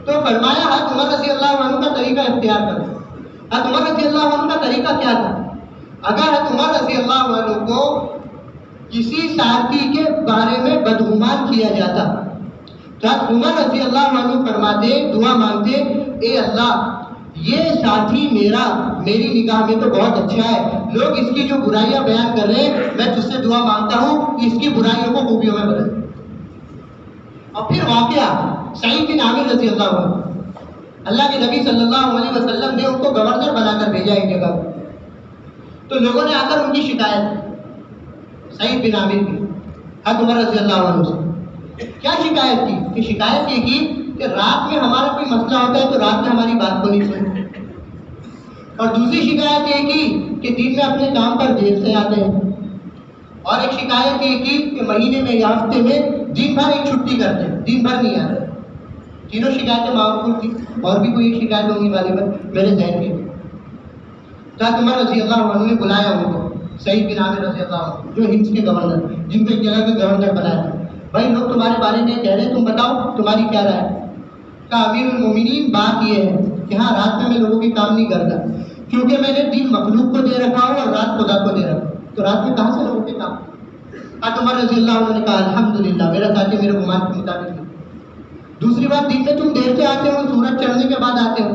[SPEAKER 1] تو فرمایا حضرت عمر رضی اللہ عنہ کا طریقہ اختیار کرو. حضرت عمر رضی اللہ عنہ کا طریقہ کیا تھا؟ اگر حضرت عمر رضی اللہ عنہ کو کسی ساتھی کے بارے میں بدگمان کیا جاتا تو حضرت عمر رضی اللہ عنہ فرماتے، دعا مانگتے، اے اللہ یہ ساتھی میری نگاہ میں تو بہت اچھا ہے، لوگ اس کی جو برائیاں بیان کر رہے ہیں، میں تجھ سے دعا مانگتا ہوں کہ اس کی برائیوں کو خوبیوں میں بدل. اور پھر واقعہ سعید بن عامر رضی اللہ عنہ، اللہ کے نبی صلی اللہ علیہ وسلم نے ان کو گورنر بنا کر بھیجا ایک جگہ. تو لوگوں نے آ کر ان کی شکایت سعید بن عامر کی حضرت عمر رضی اللہ عنہ سے کیا شکایت کی؟ کہ شکایت یہ کی کہ رات میں ہمارا کوئی مسئلہ ہوتا ہے تو رات میں ہماری بات کو نہیں سنتے، اور دوسری شکایت یہ کی کہ دن میں اپنے کام پر دیر سے آتے ہیں، اور ایک شکایت یہ کی کہ مہینے میں یا ہفتے میں دن بھر ایک چھٹی کرتے ہیں، دن بھر نہیں آتے. تینوں شکایتیں معقول تھی. اور بھی کوئی ایک شکایت ہوگی غالباً میرے ذہن میں. حضرت عمر رضی اللہ عنہ نے بلایا ان کو، سعید بن عامر رضی اللہ عنہ جو ہندس کے گورنر، جن کو ایک جگہ کے گورنر بنایا. بھائی لوگ تمہارے بارے میں کہہ رہے ہیں، تم بتاؤ تمہاری کیا رائے ہے؟ کہا امیر المومنین بات یہ ہے کہ ہاں رات میں لوگوں کے کام نہیں کرتا، کیونکہ میں نے دن مخلوق کو دے رکھا ہوں اور رات خدا کو دے رکھا ہوں، تو رات میں کہاں سے لوگوں کے کام؟ حضرت عمر رضی اللہ عنہ نے کہا الحمدللہ میرا ساتھی میرے گمان کے مطابق ہے. دوسری بات، دن میں تم دیر سے آتے ہو، سورج چڑھنے کے بعد آتے ہو.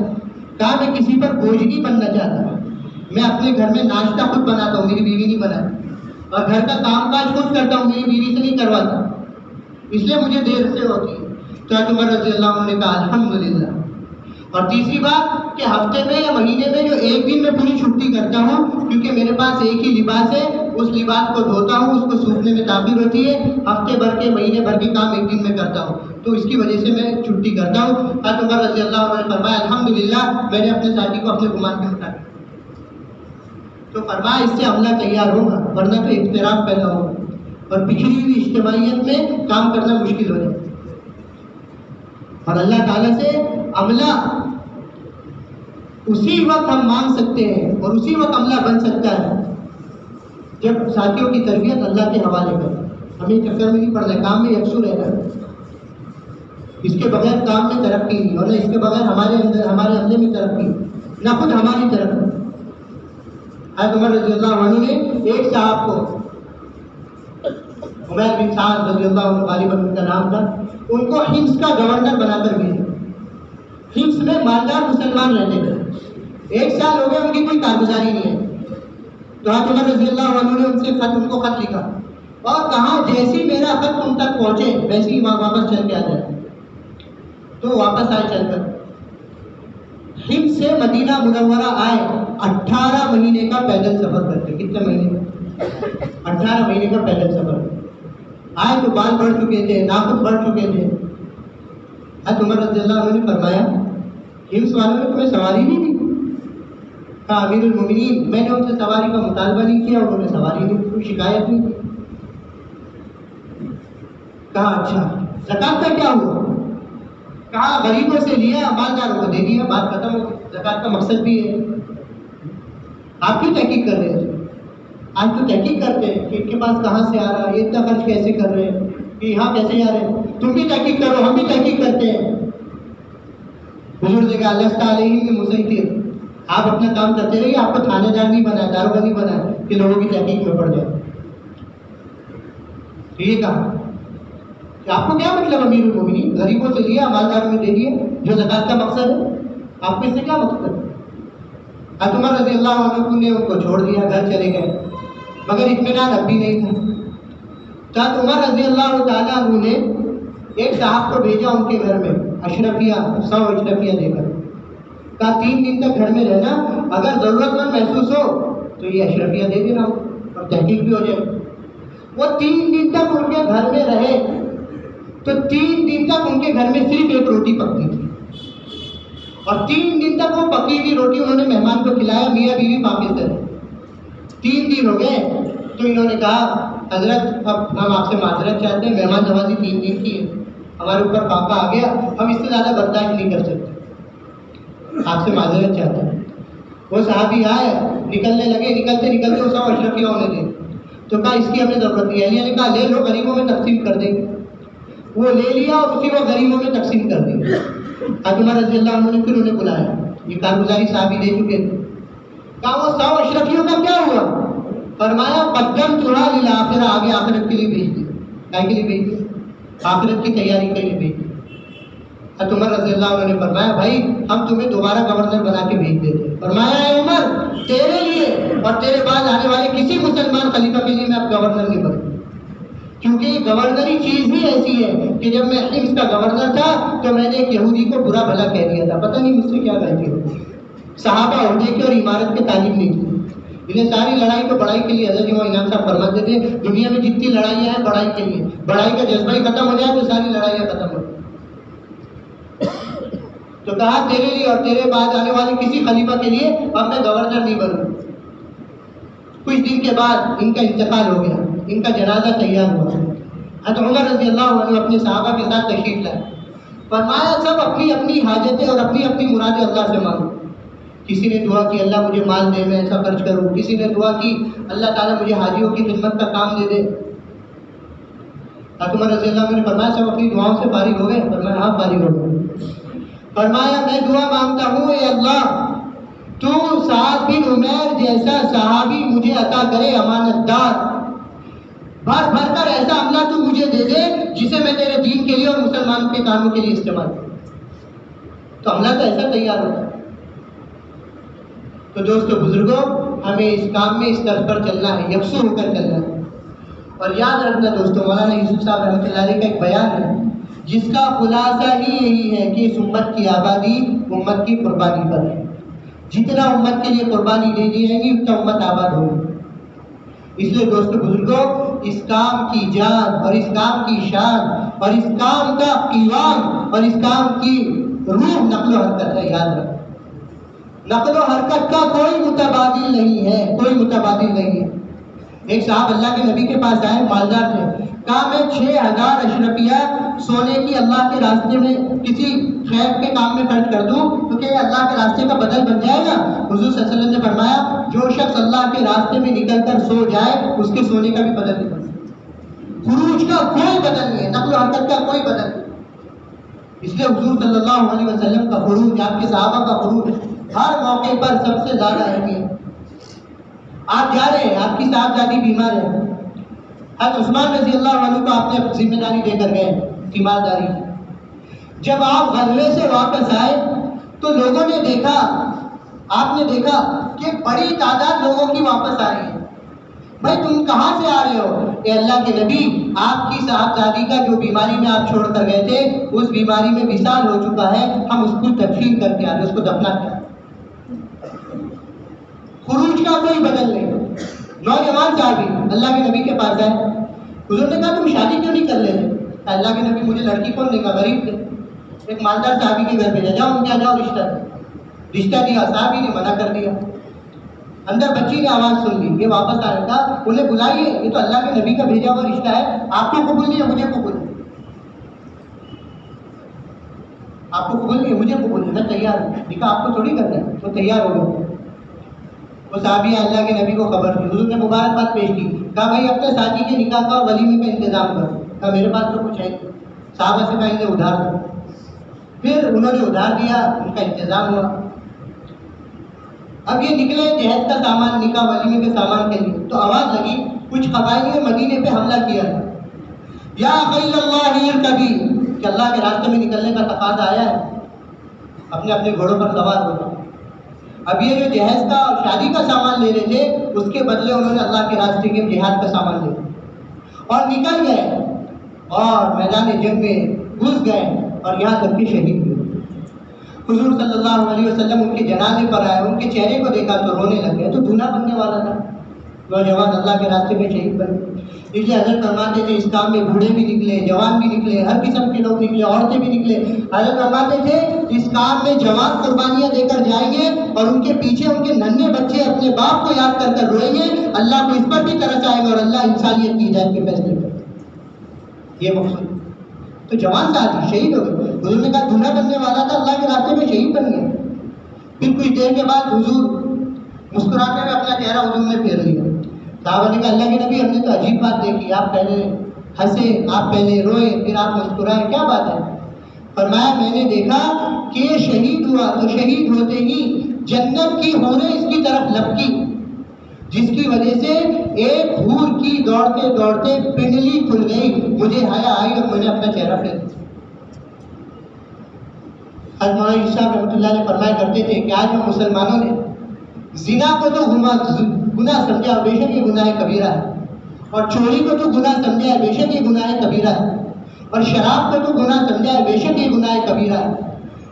[SPEAKER 1] کہا میں کسی پر بوجھ نہیں بننا چاہتا، میں اپنے گھر میں ناشتہ خود بناتا ہوں، میری بیوی نہیں بناتی، اور گھر کا کام کاج خود کرتا ہوں، میری بیوی سے نہیں کرواتا، اس لیے مجھے دیر سے ہوتی ہے. تو حضرت عمر رضی اللہ عنہ نے کہا الحمدللہ. اور تیسری بات کہ ہفتے میں یا مہینے میں جو ایک دن میں پوری چھٹی کرتا ہوں، کیونکہ میرے پاس ایک ہی لباس ہے، اس لباس کو دھوتا ہوں، اس کو سوکھنے میں تاخیر ہوتی ہے، ہفتے بھر کے مہینے بھر کے کام ایک دن میں کرتا ہوں، تو اس کی وجہ سے میں چھٹی کرتا ہوں۔ حضرت عمر رضی اللہ عنہ نے فرمایا الحمدللہ میں نے اپنے ساتھی کو اپنے گمان کے مطابق، تو فرمایا اس سے عملہ تیار ہوگا، ورنہ تو اختلاف پیدا ہوگا اور بکھری ہوئی اجتماعیت میں کام کرنا مشکل ہو جائے۔ اور اللہ تعالیٰ سے عملہ اسی وقت ہم مانگ سکتے ہیں اور اسی وقت عملہ بن سکتا ہے جب ساتھیوں کی تربیت اللہ کے حوالے کر، ہمیں چکر میں نہیں پڑنا، کام میں یکسو رہنا، اس کے بغیر کام میں ترقی نہیں، اور نہ اس کے بغیر ہمارے اندر میں ترقی، نہ خود ہماری ترقی۔ حضرت عمر رضی اللہ عنہ نے ایک صاحب کو، عمیر بن سعد رضی اللہ عنہ غالباً ان کا نام تھا، ان کو حمص کا گورنر بنا کر بھیجا۔ حمص میں مالدار مسلمان رہتے تھے، ایک سال ہو گیا ان کی کوئی کارگزاری نہیں ہے، تو حضرت عمر رضی اللہ عنہ نے ان کو خط لکھا اور کہا جیسی میرا خط تم تک پہنچے ویسے ہی وہاں واپس چل کے آ جائے، تو واپس آئے چل کر حمص سے مدینہ منورہ آئے، 18 مہینے کا پیدل سفر کرتے۔ کتنے مہینے کا؟ 18 مہینے کا پیدل سفر آئے تو بال بڑھ چکے تھے، ناخن بڑھ چکے تھے۔ حضرت عمر رضی اللہ عنہ نے فرمایا حمص والوں نے تمہیں سواری نہیں دی؟ کہا امیر المومنین میں نے ان سے سواری کا مطالبہ نہیں کیا، انہوں نے سواری نہیں، کوئی شکایت نہیں کی۔ کہا اچھا زکوٰۃ کا کیا ہوا؟ کہا غریبوں سے لیا، مالداروں کو دے دیا، بات ختم ہو گئی۔ زکوٰۃ کا مقصد بھی ہے۔ آپ کیوں تحقیق کر رہے ہیں؟ آج تو تحقیق کرتے ہیں کہ ان کے پاس کہاں سے آ رہا ہے، اتنا خرچ کیسے کر رہے ہیں، کہ یہاں کیسے جا رہے ہیں۔ تم بھی تحقیق کرو، ہم بھی تحقیق کرتے ہیں۔ حضور نے کہا لست علیہم بمسیطر، آپ اپنا کام کرتے رہیے، آپ کو تھانے دار نہیں بنا، داروغہ نہیں بنا کہ لوگوں کی تحقیق میں پڑ جائے۔ تو یہ کہا کہ آپ کو کیا مطلب امیر المومنین، غریبوں سے لیا، مالداروں میں دے دیا، جو زکوٰۃ کا مقصد ہے، آپ کو اس سے کیا مقصد ہے؟ حضرت عمر رضی اللہ عنہ نے ان کو چھوڑ دیا، گھر چلے گئے، مگر اطمینان اب بھی نہیں تھا۔ حضرت عمر رضی اللہ تعالیٰ عنہ نے ایک صاحب کو بھیجا ان کے گھر میں، اشرفیہ 100 اشرفیہ دے کر، کہا 3 دن تک گھر میں رہنا، اگر ضرورت مند محسوس ہو تو یہ اشرفیہ دے دینا اور تحقیق بھی ہو جائے۔ وہ 3 دن تک ان کے گھر میں رہے تو 3 دن تک ان کے گھر میں صرف ایک روٹی پکتی تھی، اور 3 دن تک وہ پکی ہوئی روٹی انہوں نے مہمان کو کھلایا، میاں بیوی پاکستان سے۔ 3 دن ہو گئے تو انہوں نے کہا حضرت اب ہم آپ سے معذرت چاہتے ہیں، مہمان نوازی 3 دن کی ہے، ہمارے اوپر فاقہ آ گیا، ہم اس سے زیادہ برداشت نہیں کر سکتے، آپ سے معذرت چاہتے ہیں۔ وہ صحابی آئے، نکلنے لگے، نکلتے نکلتے وہ 100 اشرفیہ ہونے دے، تو کہا اس کی ہمیں ضرورت نہیں ہے۔ نے کہا لے لو، غریبوں میں تقسیم کر دیں گے۔ وہ لے لیا اور اسی کو غریبوں میں تقسیم کر دی۔ حضرت عمر رضی اللہ عنہ نے پھر انہیں بلایا، یہ کارگزاری صحابی دے چکے تھے، کہا وہ 100 اشرفیوں کا کیا ہوا؟ فرمایا قدم چڑھا للآخرہ، آگے آخرت کے لیے بھیج دی۔ کائے کے لیے بھیج دی؟ آخرت کی تیاری کے لیے بھیج دی۔ حضرت عمر رضی اللہ عنہ نے فرمایا بھائی ہم تمہیں دوبارہ گورنر بنا کے بھیج دیتے۔ فرمایا اے عمر تیرے لیے اور تیرے بعد آنے والے کسی مسلمان خلیفہ کے لیے میں اب گورنر نہیں بنوں، کیونکہ یہ گورنری چیز ہی ایسی ہے کہ جب میں حمص کا گورنر تھا تو میں نے ایک یہودی کو برا بھلا کہہ دیا تھا، پتہ نہیں مجھ سے کیا غلطی ہوتی۔ صحابہ عہدے کے اور عمارت کے تعلیم نہیں تھی، انہیں ساری لڑائی کو بڑائی کے لیے حضرت امام صاحب فرماتے تھے دنیا میں جتنی لڑائیاں ہیں بڑائی کے لیے، بڑائی کا جذبہ ہی ختم ہو جائے تو ساری لڑائیاں ختم ہو جائیں۔ تو کہا تیرے لیے اور تیرے بعد آنے والے کسی خلیفہ کے لیے اب میں گورنر نہیں بنوں۔ کچھ دن کے بعد ان کا انتقال ہو گیا، ان کا جنازہ تیار ہوا۔ حضرت عمر رضی اللہ عنہ اپنے صحابہ کے ساتھ تشریف لائے، فرمایا سب اپنی اپنی حاجتیں اور اپنی اپنی مرادیں اللہ سے مانگو۔ کسی نے دعا کی اللہ مجھے مال دے میں ایسا خرچ کروں، کسی نے دعا کی اللہ تعالیٰ مجھے حاجیوں کی خدمت کا کام دے دے۔ حضرت عمر رضی اللہ عنہ نے فرمایا سب اپنی دعاؤں سے فارغ ہو گئے؟ فرمایا ہاں فارغ ہو گئے۔ فرمایا میں دعا مانگتا ہوں اے اللہ تو سعد بن عمیر جیسا صحابی مجھے عطا کرے، امانت دار، بھر بھر کر ایسا عملہ تو مجھے دے دے جسے میں تیرے دین کے لیے اور مسلمان کے کاموں کے لیے استعمال کروں۔ تو عملہ تو ایسا تیار ہوتا ہے۔ تو دوستو بزرگوں ہمیں اس کام میں اس طرز پر چلنا ہے، یکسو ہو کر چلنا ہے۔ اور یاد رکھنا دوستو مولانا یوسف صاحب رحمۃ اللہ علیہ کا ایک بیان ہے جس کا خلاصہ ہی یہی ہے کہ اس امت کی آبادی امت کی قربانی پر ہے۔ جتنا امت کے لیے قربانی دے دی جائے گی اتنا امت آباد ہوگی۔ اس لیے دوستو بزرگوں، اس کام کی جان اور اس کام کی شان اور اس کام کا قیام اور اس کام کی روح نقل و حرکت ہے، یاد رکھو۔ نقل و حرکت کا کوئی متبادل نہیں ہے، کوئی متبادل نہیں ہے۔ ایک صاحب اللہ کے نبی کے پاس آئے، مالدار تھے، کہا میں 6000 اشرفیہ سونے کی اللہ کے راستے میں کسی خیر کے کام میں خرچ کر دوں تو کیا اللہ کے راستے کا بدل بن جائے گا؟ حضور صلی اللہ علیہ وسلم نے فرمایا جو شخص اللہ کے راستے میں نکل کر سو جائے اس کے سونے کا بھی بدل نہیں بنتا۔ خروج کا کوئی بدل نہیں ہے، نقل و حرکت کا کوئی بدل نہیں۔ اس لیے حضور صلی اللہ علیہ وسلم کا خروج، آپ کے صحابہ کا خروج ہر موقع پر سب سے زیادہ اہمیت۔ آپ جا رہے ہیں، آپ کی صاحبزادی بیمار ہے، حضرت عثمان رضی اللہ عنہ کو آپ نے ذمہ داری دے کر گئے تیمارداری کی۔ جب آپ غزوے سے واپس آئے تو لوگوں نے دیکھا، آپ نے دیکھا کہ بڑی تعداد لوگوں کی واپس آ رہی ہے۔ بھائی تم کہاں سے آ رہے ہو؟ اے اللہ کے نبی، آپ کی صاحبزادی کا جو بیماری میں آپ چھوڑ کر گئے تھے اس بیماری میں وصال ہو چکا ہے، ہم اس کو تدفین کر کے آ رہے، اس کو دفنا کیا۔ خروج کا کوئی بدل نہیں۔ نوجوان صاحبی اللہ کے نبی کے پاس آئے، حضور نے کہا تم شادی کیوں نہیں کر لیتے؟ اللہ کے نبی مجھے لڑکی کون دے گا، غریب تھے، ایک مالدار صحابی کے گھر بھیجا، جاؤ ان کے جاؤ رشتہ دیا، صحابی نے منع کر دیا۔ اندر بچی نے آواز سن لی، یہ واپس آ رہا تھا، انہیں بلائیے، یہ تو اللہ کے نبی کا بھیجا ہوا رشتہ ہے، آپ کو قبول نہیں ہے مجھے قبول ہے، آپ کو قبول نہیں ہے مجھے قبول ہے، میں تیار ہوں، نکاح آپ کو تھوڑی کرنا ہے، وہ تیار ہو گئے۔ وہ صحابی اللہ کے نبی کو خبر دی، حضور نے مبارکباد پیش کی، کہا بھائی اپنے ساتھی کے نکاح کا اور ولیمے کا انتظام کرو۔ کہا میرے پاس تو کچھ ہے، صحابہ سے کہا انہیں ادھار دو، پھر انہوں نے ادھار دیا، ان کا انتظام ہوا۔ اب یہ نکلے جہیز کا سامان، نکاح ولیمے کے سامان کے لیے، تو آواز لگی کچھ قبائل نے مدینے پہ حملہ کیا تھا، یا خیل اللہ ارکبی، کہ اللہ کے راستے میں نکلنے کا تقاضا آیا ہے، اپنے اپنے گھوڑوں پر سوار ہو۔ اب یہ جو جہیز کا اور شادی کا سامان لے رہے تھے اس کے بدلے انہوں نے اللہ کے راستے کے جہاد کا سامان لے لیا اور نکل گئے اور میدان جنگ میں گھس گئے اور یہاں تک کہ شہید ہوئے۔ حضور صلی اللہ علیہ وسلم ان کے جنازے پر آئے، ان کے چہرے کو دیکھا تو رونے لگ گئے، تو دھونا بننے والا تھا، نوجوان اللہ کے راستے میں شہید بن گئے۔ اس لیے حضرت فرماتے تھے اس کام میں بوڑھے بھی نکلے، جوان بھی نکلے، ہر قسم کے لوگ نکلے، عورتیں بھی نکلے۔ حضرت فرماتے تھے اس کام میں جوان قربانیاں دے کر جائیں گے اور ان کے پیچھے ان کے ننھے بچے اپنے باپ کو یاد کر کر روئیں گے، اللہ کو اس پر بھی ترس آئے گا اور اللہ انسانیت کی ہدایت کے فیصلے کرے گا۔ یہ مقصود تو جوان ساتھی شہید ہو گئے۔ حضور نے کہا دھونا بننے والا تھا، اللہ کے راستے میں شہید بن گیا۔ پھر کچھ دیر کے بعد حضور مسکراتے ہوئے اپنا چہرہ حضور نے پھیر لیا۔ صحابہ نے کہا اللہ کے نبی ہم نے تو عجیب بات دیکھی، آپ پہلے ہنسے، آپ پہلے روئے، پھر آپ مسکرائے، کیا بات ہے؟ فرمایا میں نے دیکھا کہ یہ شہید ہوا تو شہید ہوتے ہی جنت کی حوریں اس کی طرف لپکی، جس کی وجہ سے ایک حور کی دوڑتے دوڑتے پنڈلی کھل گئی، مجھے حیا آئی اور میں نے اپنا چہرہ پھیر دیا۔ حضرت مولانا یوسف صاحب رحمۃ اللہ علیہ فرمایا کرتے تھے کہ آج ہم مسلمانوں نے زنا کو تو گناہ سمجھا، بے شک یہ گناہ کبیرہ ہے، اور چوری کو تو گناہ سمجھا ہے، بے شک یہ گناہ کبیرہ ہے، اور شراب کو تو گناہ سمجھا ہے، بے شک یہ گناہ کبیرہ ہے۔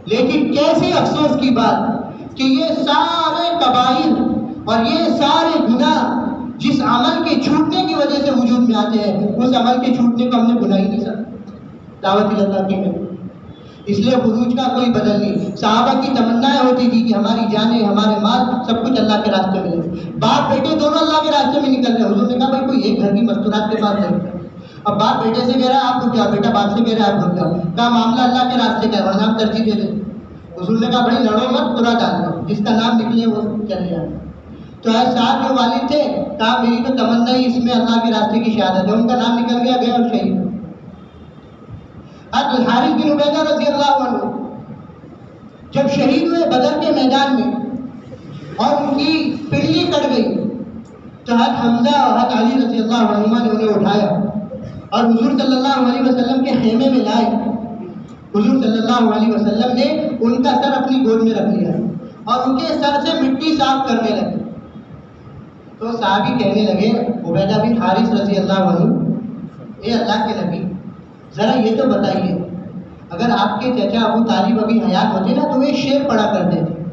[SPEAKER 1] لیکن کیسے افسوس کی بات کہ یہ سارے کبائر اور یہ سارے گناہ جس عمل کے چھوٹنے کی وجہ سے وجود میں آتے ہیں، اس عمل کے چھوٹنے کو ہم نے گناہ ہی نہیں سمجھا، دعوت اللہ کی میں۔ اس لیے خروج کا کوئی بدل نہیں۔ صحابہ کی تمنائیں ہوتی تھی کہ ہماری جانیں، ہمارے مال سب کچھ اللہ کے راستے میں لے، باپ بیٹے دونوں اللہ کے راستے میں نکل رہے۔ حضور نے کہا بھائی کوئی ایک گھر کی مستورات کے پاس نہیں۔ اب باپ بیٹے سے کہہ رہا ہے آپ کو کیا، بیٹا باپ سے کہہ رہا ہے آپ کو کیا، کہا معاملہ اللہ کے راستے کا ہے ورنہ آپ ترجیح دے دیں۔ حضور نے کہا بھائی لڑو مت، برا ڈال دو، جس کا نام نکلے وہ چلے جائے۔ تو ایسے صاحب جو والد تھے کہا میری تو تمنا ہی اس میں اللہ کے راستے کی شہادت ہے، ان کا نام نکل گیا، گئے اور شہید۔ حضرت حارث بن عبیدہ رضی اللہ عنہ جب شہید ہوئے بدر کے میدان میں اور ان کی پنڈلی کٹ گئی تو حضرت حمزہ اور حضرت علی رضی اللہ عنہما نے انہیں اٹھایا اور حضور صلی اللہ علیہ وسلم کے خیمے میں لائے۔ حضور صلی اللہ علیہ وسلم نے ان کا سر اپنی گود میں رکھ لیا اور ان کے سر سے مٹی صاف کرنے لگے۔ تو صحابی کہنے لگے عبیدہ بن حارث رضی اللہ عنہ، اے اللہ کے نبی ذرا یہ تو بتائیے اگر آپ کے چچا ابو طالب ابھی حیات ہوتے نا تو وہ شعر پڑھا کرتے تھے،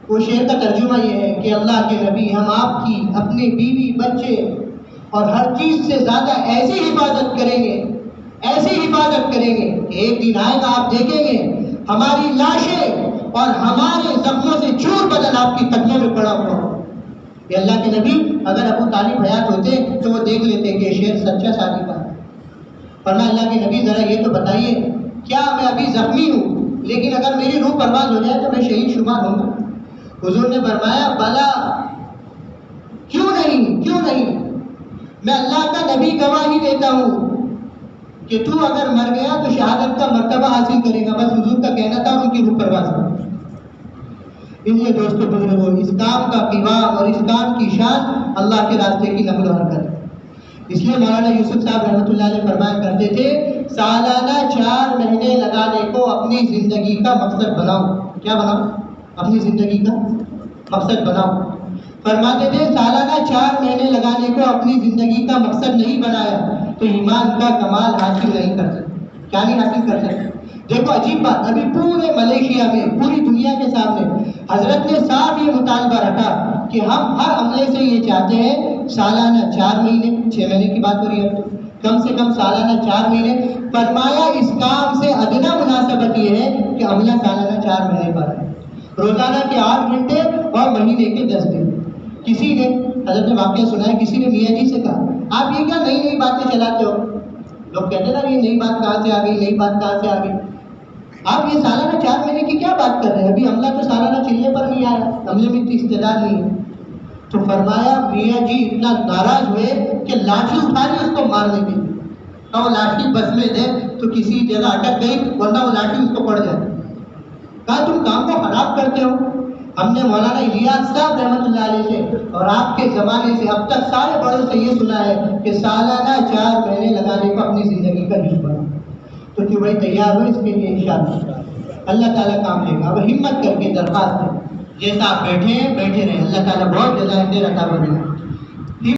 [SPEAKER 1] وہ شعر کا ترجمہ یہ ہے کہ اللہ کے نبی، ہم آپ کی اپنے بیوی بچے اور ہر چیز سے زیادہ ایسی حفاظت کریں گے، ایسی حفاظت کریں گے کہ ایک دن آئے گا آپ دیکھیں گے ہماری لاشیں اور ہمارے زخموں سے چور بدن آپ کی قدموں میں پڑا ہوا ہو۔ کہ اللہ کے نبی اگر ابو طالب حیات ہوتے تو وہ دیکھ لیتے کہ یہ شعر سچا صادق ہے۔ فرمایا اللہ کے نبی ذرا یہ تو بتائیے، کیا میں ابھی زخمی ہوں لیکن اگر میری روح پرواز ہو جائے تو میں شہید شمار ہوں گا؟ حضور نے فرمایا بلا، کیوں نہیں، کیوں نہیں، میں اللہ کا نبی گواہی دیتا ہوں کہ تو اگر مر گیا تو شہادت کا مرتبہ حاصل کرے گا۔ بس حضور کا کہنا تھا اور ان کی روح پرواز ہو۔ اس لیے دوستو بزرگوں، اس کام کا قوام اور اس کام کی شان اللہ کے راستے کی نقل و حرکت ہے۔ اس لیے مولانا یوسف صاحب رحمۃ اللہ علیہ فرمایا کرتے تھے، سالانہ 4 مہینے لگانے کو اپنی زندگی کا مقصد بناؤ۔ کیا بناؤ؟ اپنی زندگی کا مقصد بناؤ۔ فرماتے تھے سالانہ 4 مہینے لگانے کو اپنی زندگی کا مقصد نہیں بنایا تو ایمان کا کمال حاصل نہیں کر سکتے۔ کیا نہیں حاصل کر سکتے؟ دیکھو عجیب بات، ابھی پورے ملیشیا میں، پوری دنیا کے سامنے حضرت نے صاف یہ مطالبہ رکھا کہ ہم ہر عملے سے یہ چاہتے ہیں سالانہ 4 مہینے، 6 مہینے کی بات ہو رہی ہے، کم سے کم سالانہ 4 مہینے۔ فرمایا اس کام سے ادنا مناسبت یہ ہے کہ عملہ سالانہ 4 مہینے پر ہے، روزانہ کے 8 گھنٹے اور مہینے کے 10 دن۔ کسی نے، حضرت نے واقعہ سنا ہے، کسی نے میاں جی سے کہا آپ یہ کیا نئی نئی باتیں چلاتے ہو؟ لوگ کہتے ہیں نا یہ نئی بات کہاں سے آ گئی، نئی بات کہاں سے آ گئی، آپ یہ سالانہ 4 مہینے کی کیا بات کر رہے ہیں؟ ابھی عملہ تو سالانہ چلنے پر نہیں آیا، عملے میں اتنی استعداد نہیں ہے۔ تو فرمایا میاں جی اتنا ناراض ہوئے کہ لاٹھی اٹھا لی اس کو مارنے کے لیے، اور وہ لاٹھی بس میں تھے تو کسی جگہ اٹک گئی ورنہ وہ لاٹھی اس کو پڑ جاتی۔ کہا تم کام کو خراب کرتے ہو۔ ہم نے مولانا الیاس صاحب رحمۃ اللہ علیہ سے اور آپ کے زمانے سے اب تک سارے بڑوں سے یہ سنا ہے کہ سالانہ 4 مہینے لگانے کو اپنی زندگی کا جز بنا۔ تو کیوں بھائی تیار ہو اس کے لیے انشاءاللہ اللہ تعالیٰ کام دے گا۔ وہ ہمت کر کے درخواست ہے، جیسا آپ بیٹھے ہیں بیٹھے رہیں، اللہ تعالیٰ بہت جزائیں دے رکھا بنے۔